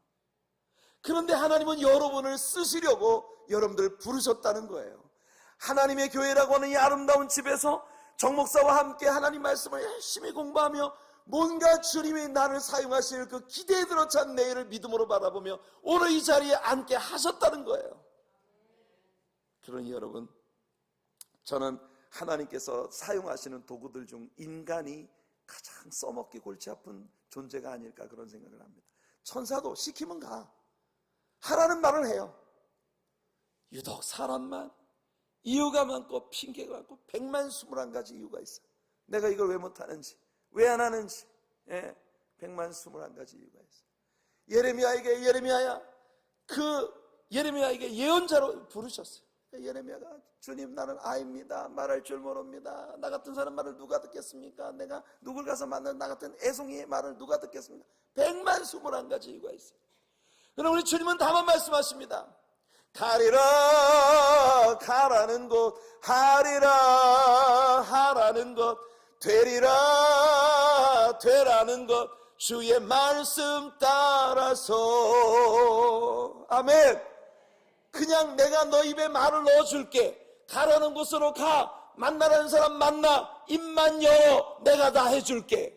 그런데 하나님은 여러분을 쓰시려고 여러분들을 부르셨다는 거예요. 하나님의 교회라고 하는 이 아름다운 집에서 정 목사와 함께 하나님 말씀을 열심히 공부하며 뭔가 주님이 나를 사용하실 그 기대에 들어찬 내일을 믿음으로 바라보며 오늘 이 자리에 앉게 하셨다는 거예요. 그러니 여러분, 저는 하나님께서 사용하시는 도구들 중 인간이 가장 써먹기 골치 아픈 존재가 아닐까 그런 생각을 합니다. 천사도 시키면 가, 하라는 말을 해요. 유독 사람만 이유가 많고 핑계가 많고 121가지 이유가 있어요. 내가 이걸 왜 못하는지, 왜 안 하는지. 121가지 이유가 있어요. 예레미야에게, 예레미야에게 예언자로 부르셨어요. 예레미야가 주님, 나는 아이입니다. 말할 줄 모릅니다. 나 같은 사람 말을 누가 듣겠습니까? 내가 누굴 가서 만난 나 같은 애송이의 말을 누가 듣겠습니까? 121가지 이유가 있어요. 그럼 우리 주님은 다만 말씀하십니다. 가리라, 가라는 곳, 하리라, 하라는 것, 되리라, 되라는 것, 주의 말씀 따라서. 아멘. 그냥 내가 너 입에 말을 넣어줄게. 가라는 곳으로 가, 만나라는 사람 만나, 입만 열어, 내가 다 해줄게.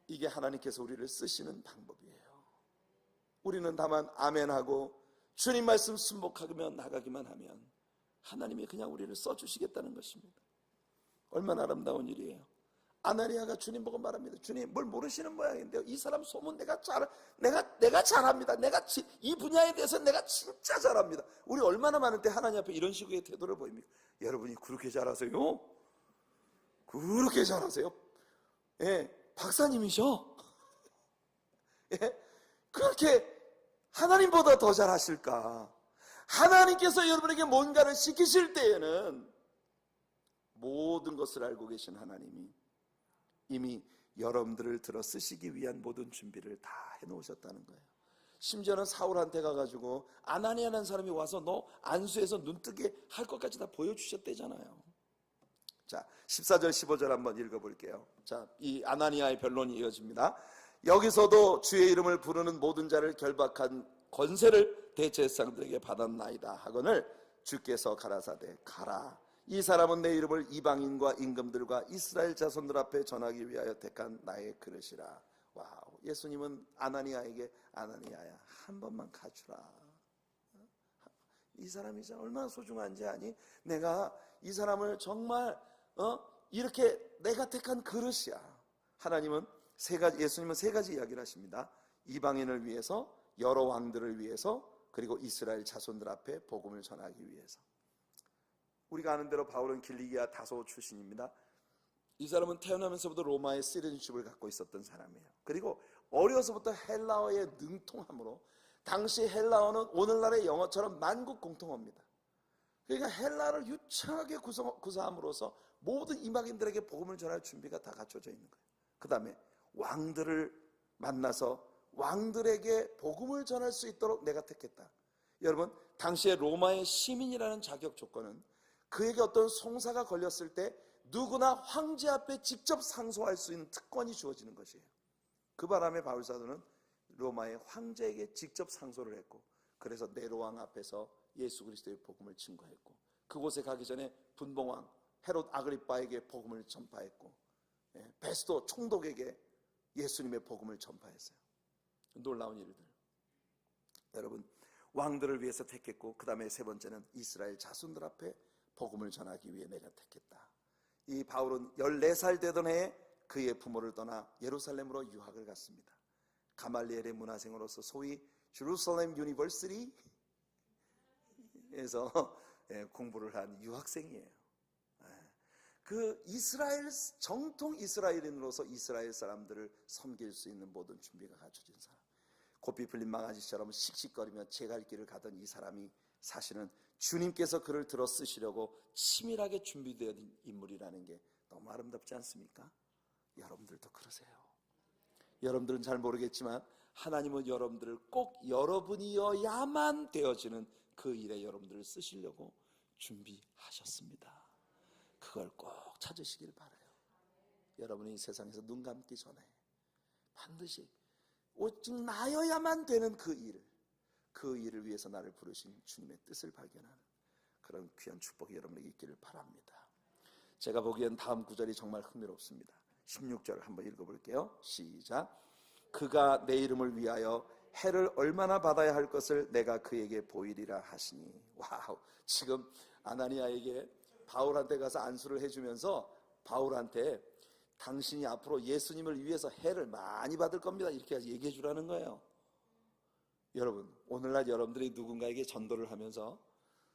이게 하나님께서 우리를 쓰시는 방법이에요. 우리는 다만 아멘하고 주님 말씀 순복하며 나가기만 하면 하나님이 그냥 우리를 써주시겠다는 것입니다. 얼마나 아름다운 일이에요. 아나니아가 주님 보고 말합니다. 주님, 뭘 모르시는 모양인데요, 이 사람 소문 내가 잘합니다. 이 분야에 대해서 내가 진짜 잘합니다. 우리 얼마나 많은데 하나님 앞에 이런 식의 태도를 보입니까? 여러분이 그렇게 잘하세요? 그렇게 잘하세요? 예, 박사님이셔? 예, 그렇게 하나님보다 더 잘하실까? 하나님께서 여러분에게 뭔가를 시키실 때에는 모든 것을 알고 계신 하나님이 이미 여러분들을 들어 쓰시기 위한 모든 준비를 다 해놓으셨다는 거예요. 심지어는 사울한테 가가지고 아나니아라는 사람이 와서 너 안수해서 눈뜨게 할 것까지 다 보여주셨대잖아요. 자, 14절 15절 한번 읽어볼게요. 자, 이 아나니아의 변론이 이어집니다. 여기서도 주의 이름을 부르는 모든 자를 결박한 권세를 대제사장들에게 받았나이다 하거늘 주께서 가라사대 가라, 이 사람은 내 이름을 이방인과 임금들과 이스라엘 자손들 앞에 전하기 위하여 택한 나의 그릇이라. 와우, 예수님은 아나니아에게 아나니아야, 한 번만 가주라. 이 사람이 얼마나 소중한지 아니? 내가 이 사람을 정말 이렇게 내가 택한 그릇이야. 하나님은 예수님은 세 가지 이야기를 하십니다. 이방인을 위해서, 여러 왕들을 위해서, 그리고 이스라엘 자손들 앞에 복음을 전하기 위해서. 우리가 아는 대로 바울은 길리기아 다소 출신입니다. 이 사람은 태어나면서부터 로마의 시티즌십을 갖고 있었던 사람이에요. 그리고 어려서부터 헬라어에 능통함으로, 당시 헬라어는 오늘날의 영어처럼 만국 공통어입니다. 그러니까 헬라어를 유창하게 구사함으로써 모든 이방인들에게 복음을 전할 준비가 다 갖춰져 있는 거예요. 그 다음에 왕들을 만나서 왕들에게 복음을 전할 수 있도록 내가 택했다. 여러분, 당시에 로마의 시민이라는 자격 조건은 그에게 어떤 송사가 걸렸을 때 누구나 황제 앞에 직접 상소할 수 있는 특권이 주어지는 것이에요. 그 바람에 바울사도는 로마의 황제에게 직접 상소를 했고, 그래서 네로왕 앞에서 예수 그리스도의 복음을 증거했고, 그곳에 가기 전에 분봉왕 헤롯 아그리빠에게 복음을 전파했고, 베스도 총독에게 예수님의 복음을 전파했어요. 놀라운 일들. 여러분, 왕들을 위해서 택했고, 그 다음에 세 번째는 이스라엘 자손들 앞에 복음을 전하기 위해 내가 택했다. 이 바울은 14살 되던 해에 그의 부모를 떠나 예루살렘으로 유학을 갔습니다. 가말리엘의 문화생으로서 소위 제루살렘 유니버시티에서 공부를 한 유학생이에요. 그 이스라엘, 정통 이스라엘인으로서 이스라엘 사람들을 섬길 수 있는 모든 준비가 갖춰진 사람. 고삐 풀린 망아지처럼 씩씩거리며 제 갈 길을 가던 이 사람이 사실은 주님께서 그를 들어 쓰시려고 치밀하게 준비되어 있는 인물이라는 게 너무 아름답지 않습니까? 여러분들도 그러세요. 여러분들은 잘 모르겠지만 하나님은 여러분들을 꼭 여러분이어야만 되어지는 그 일에 여러분들을 쓰시려고 준비하셨습니다. 그걸 꼭 찾으시길 바라요. 여러분이 세상에서 눈 감기 전에 반드시 오직 나여야만 되는 그 일을 위해서 나를 부르신 주님의 뜻을 발견하는 그런 귀한 축복이 여러분에게 있기를 바랍니다. 제가 보기엔 다음 구절이 정말 흥미롭습니다. 16절 한번 읽어볼게요. 시작. 그가 내 이름을 위하여 해를 얼마나 받아야 할 것을 내가 그에게 보이리라 하시니. 와우, 지금 아나니아에게 바울한테 가서 안수를 해주면서 바울한테 당신이 앞으로 예수님을 위해서 해를 많이 받을 겁니다, 이렇게 얘기해 주라는 거예요. 여러분, 오늘날 여러분들이 누군가에게 전도를 하면서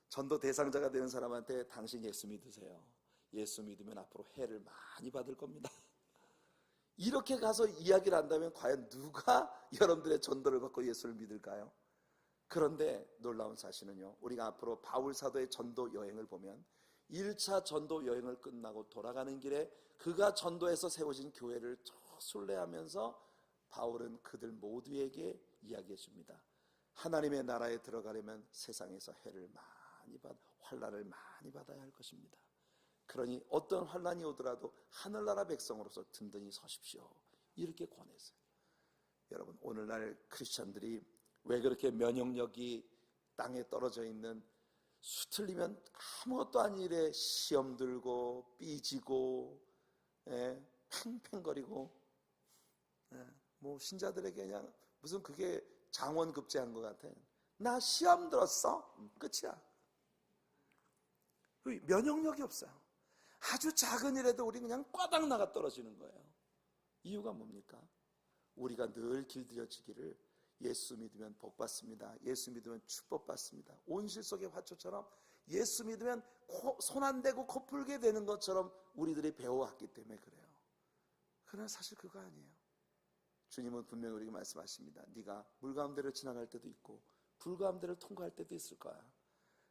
전도 대상자가 되는 사람한테 당신 예수 믿으세요, 예수 믿으면 앞으로 해를 많이 받을 겁니다, 이렇게 가서 이야기를 한다면 과연 누가 여러분들의 전도를 받고 예수를 믿을까요? 그런데 놀라운 사실은요, 우리가 앞으로 바울 사도의 전도 여행을 보면 1차 전도 여행을 끝나고 돌아가는 길에 그가 전도해서 세워진 교회를 순례하면서 바울은 그들 모두에게 이야기해 줍니다. 하나님의 나라에 들어가려면 세상에서 해를 많이 환난을 많이 받아야 할 것입니다. 그러니 어떤 환난이 오더라도 하늘나라 백성으로서 든든히 서십시오, 이렇게 권했어요. 여러분, 오늘날 크리스천들이 왜 그렇게 면역력이 땅에 떨어져 있는, 수틀리면 아무것도 아닌 일에 시험 들고 삐지고 팽팽거리고, 뭐 신자들에게 그냥 무슨 그게 장원급제한 것 같아. 나 시험 들었어? 끝이야. 면역력이 없어요. 아주 작은 일에도 우리 그냥 꽈당 나가 떨어지는 거예요. 이유가 뭡니까? 우리가 늘 길들여지기를 예수 믿으면 복 받습니다, 예수 믿으면 축복 받습니다, 온실 속의 화초처럼 예수 믿으면 손 안 대고 코 풀게 되는 것처럼 우리들이 배워왔기 때문에 그래요. 그러나 사실 그거 아니에요. 주님은 분명히 우리에게 말씀하십니다. 네가 물 가운데를 지나갈 때도 있고 불 가운데를 통과할 때도 있을 거야.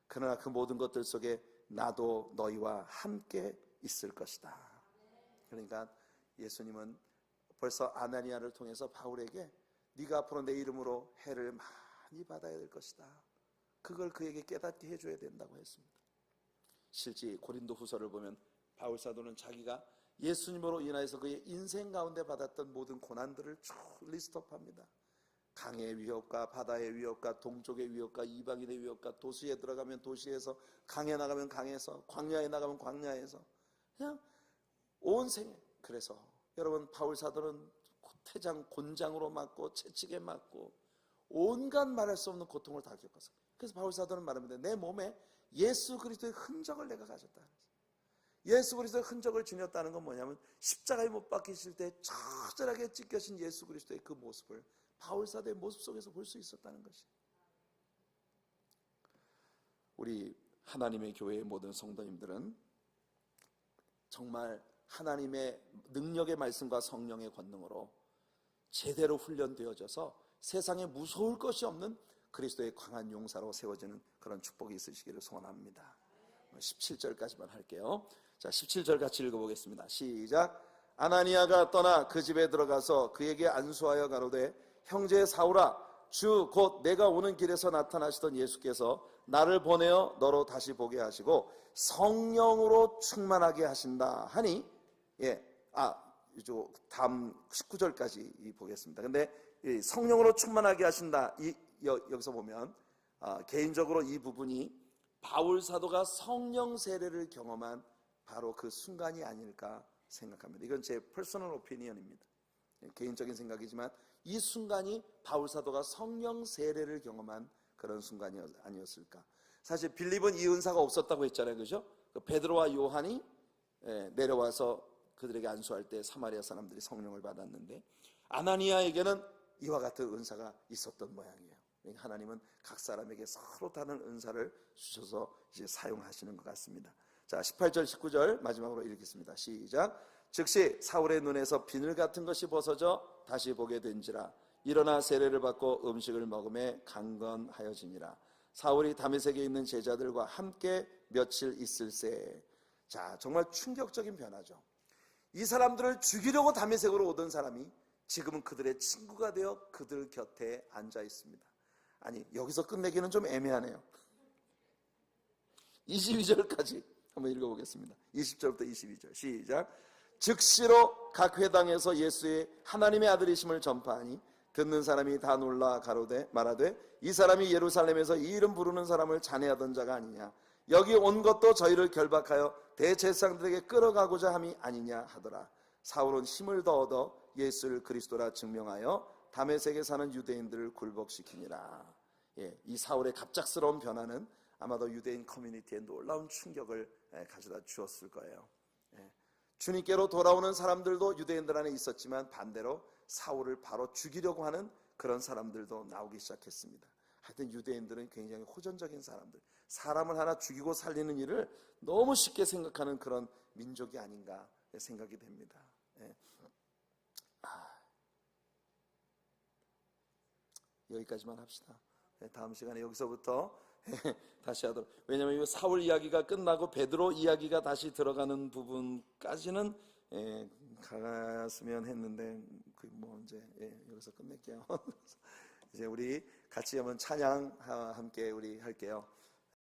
그러나 그 모든 것들 속에 나도 너희와 함께 있을 것이다. 그러니까 예수님은 벌써 아나니아를 통해서 바울에게 네가 앞으로 내 이름으로 해를 많이 받아야 될 것이다, 그걸 그에게 깨닫게 해줘야 된다고 했습니다. 실제 고린도 후서를 보면 바울 사도는 자기가 예수님으로 인하여서 그의 인생 가운데 받았던 모든 고난들을 쭉 리스트업합니다. 강의 위협과 바다의 위협과 동족의 위협과 이방인의 위협과 도시에 들어가면 도시에서, 강에 나가면 강에서, 광야에 나가면 광야에서, 그냥 온 생애. 그래서 여러분, 바울 사도는 태장, 곤장으로 맞고 채찍에 맞고 온갖 말할 수 없는 고통을 다 겪었어요. 그래서 바울 사도는 말합니다. 내 몸에 예수 그리스도의 흔적을 내가 가졌다. 예수 그리스도의 흔적을 지녔다는 건 뭐냐면 십자가에 못 박히실 때 처절하게 찢겨진 예수 그리스도의 그 모습을 바울 사도의 모습 속에서 볼 수 있었다는 것이. 우리 하나님의 교회의 모든 성도님들은 정말 하나님의 능력의 말씀과 성령의 권능으로 제대로 훈련되어져서 세상에 무서울 것이 없는 그리스도의 강한 용사로 세워지는 그런 축복이 있으시기를 소원합니다. 17절까지만 할게요. 자, 17절 같이 읽어보겠습니다. 시작. 아나니아가 떠나 그 집에 들어가서 그에게 안수하여 가로되 형제 사울아, 주 곧 내가 오는 길에서 나타나시던 예수께서 나를 보내어 너로 다시 보게 하시고 성령으로 충만하게 하신다 하니, 다음 19절까지 보겠습니다. 근데 성령으로 충만하게 하신다, 여기서 보면 개인적으로 이 부분이 바울 사도가 성령 세례를 경험한 바로 그 순간이 아닐까 생각합니다. 이건 제 퍼스널 오피니언입니다. 개인적인 생각이지만 이 순간이 바울 사도가 성령 세례를 경험한 그런 순간이 아니었을까. 사실 빌립은 이 은사가 없었다고 했잖아요, 그죠? 베드로와 요한이 내려와서 그들에게 안수할 때 사마리아 사람들이 성령을 받았는데, 아나니아에게는 이와 같은 은사가 있었던 모양이에요. 하나님은 각 사람에게 서로 다른 은사를 주셔서 이제 사용하시는 것 같습니다. 자, 18절 19절 마지막으로 읽겠습니다. 시작. 즉시 사울의 눈에서 비늘 같은 것이 벗어져 다시 보게 된지라. 일어나 세례를 받고 음식을 먹음에 강건하여지니라. 사울이 다메섹에 있는 제자들과 함께 며칠 있을새. 자, 정말 충격적인 변화죠. 이 사람들을 죽이려고 다메섹으로 오던 사람이 지금은 그들의 친구가 되어 그들 곁에 앉아 있습니다. 아니, 여기서 끝내기는 좀 애매하네요. 22절까지 한번 읽어보겠습니다. 20절부터 22절 시작. 즉시로 각 회당에서 예수의 하나님의 아들이심을 전파하니 듣는 사람이 다 놀라 가로되 말하되 이 사람이 예루살렘에서 이 이름 부르는 사람을 잔해하던 자가 아니냐. 여기 온 것도 저희를 결박하여 대제사장들에게 끌어가고자 함이 아니냐 하더라. 사울은 힘을 더 얻어 예수를 그리스도라 증명하여 다메섹에 사는 유대인들을 굴복시키니라. 이 사울의 갑작스러운 변화는 아마도 유대인 커뮤니티에 놀라운 충격을 가져다 주었을 거예요. 주님께로 돌아오는 사람들도 유대인들 안에 있었지만 반대로 사울을 바로 죽이려고 하는 그런 사람들도 나오기 시작했습니다. 하여튼 유대인들은 굉장히 호전적인 사람들, 사람을 하나 죽이고 살리는 일을 너무 쉽게 생각하는 그런 민족이 아닌가 생각이 됩니다. 여기까지만 합시다. 다음 시간에 여기서부터 다시 하도록. 왜냐하면 이 사울 이야기가 끝나고 베드로 이야기가 다시 들어가는 부분까지는 갔으면 했는데 뭐 이제 여기서 끝낼게요. 이제 우리 같이 한번 찬양 함께 우리 할게요.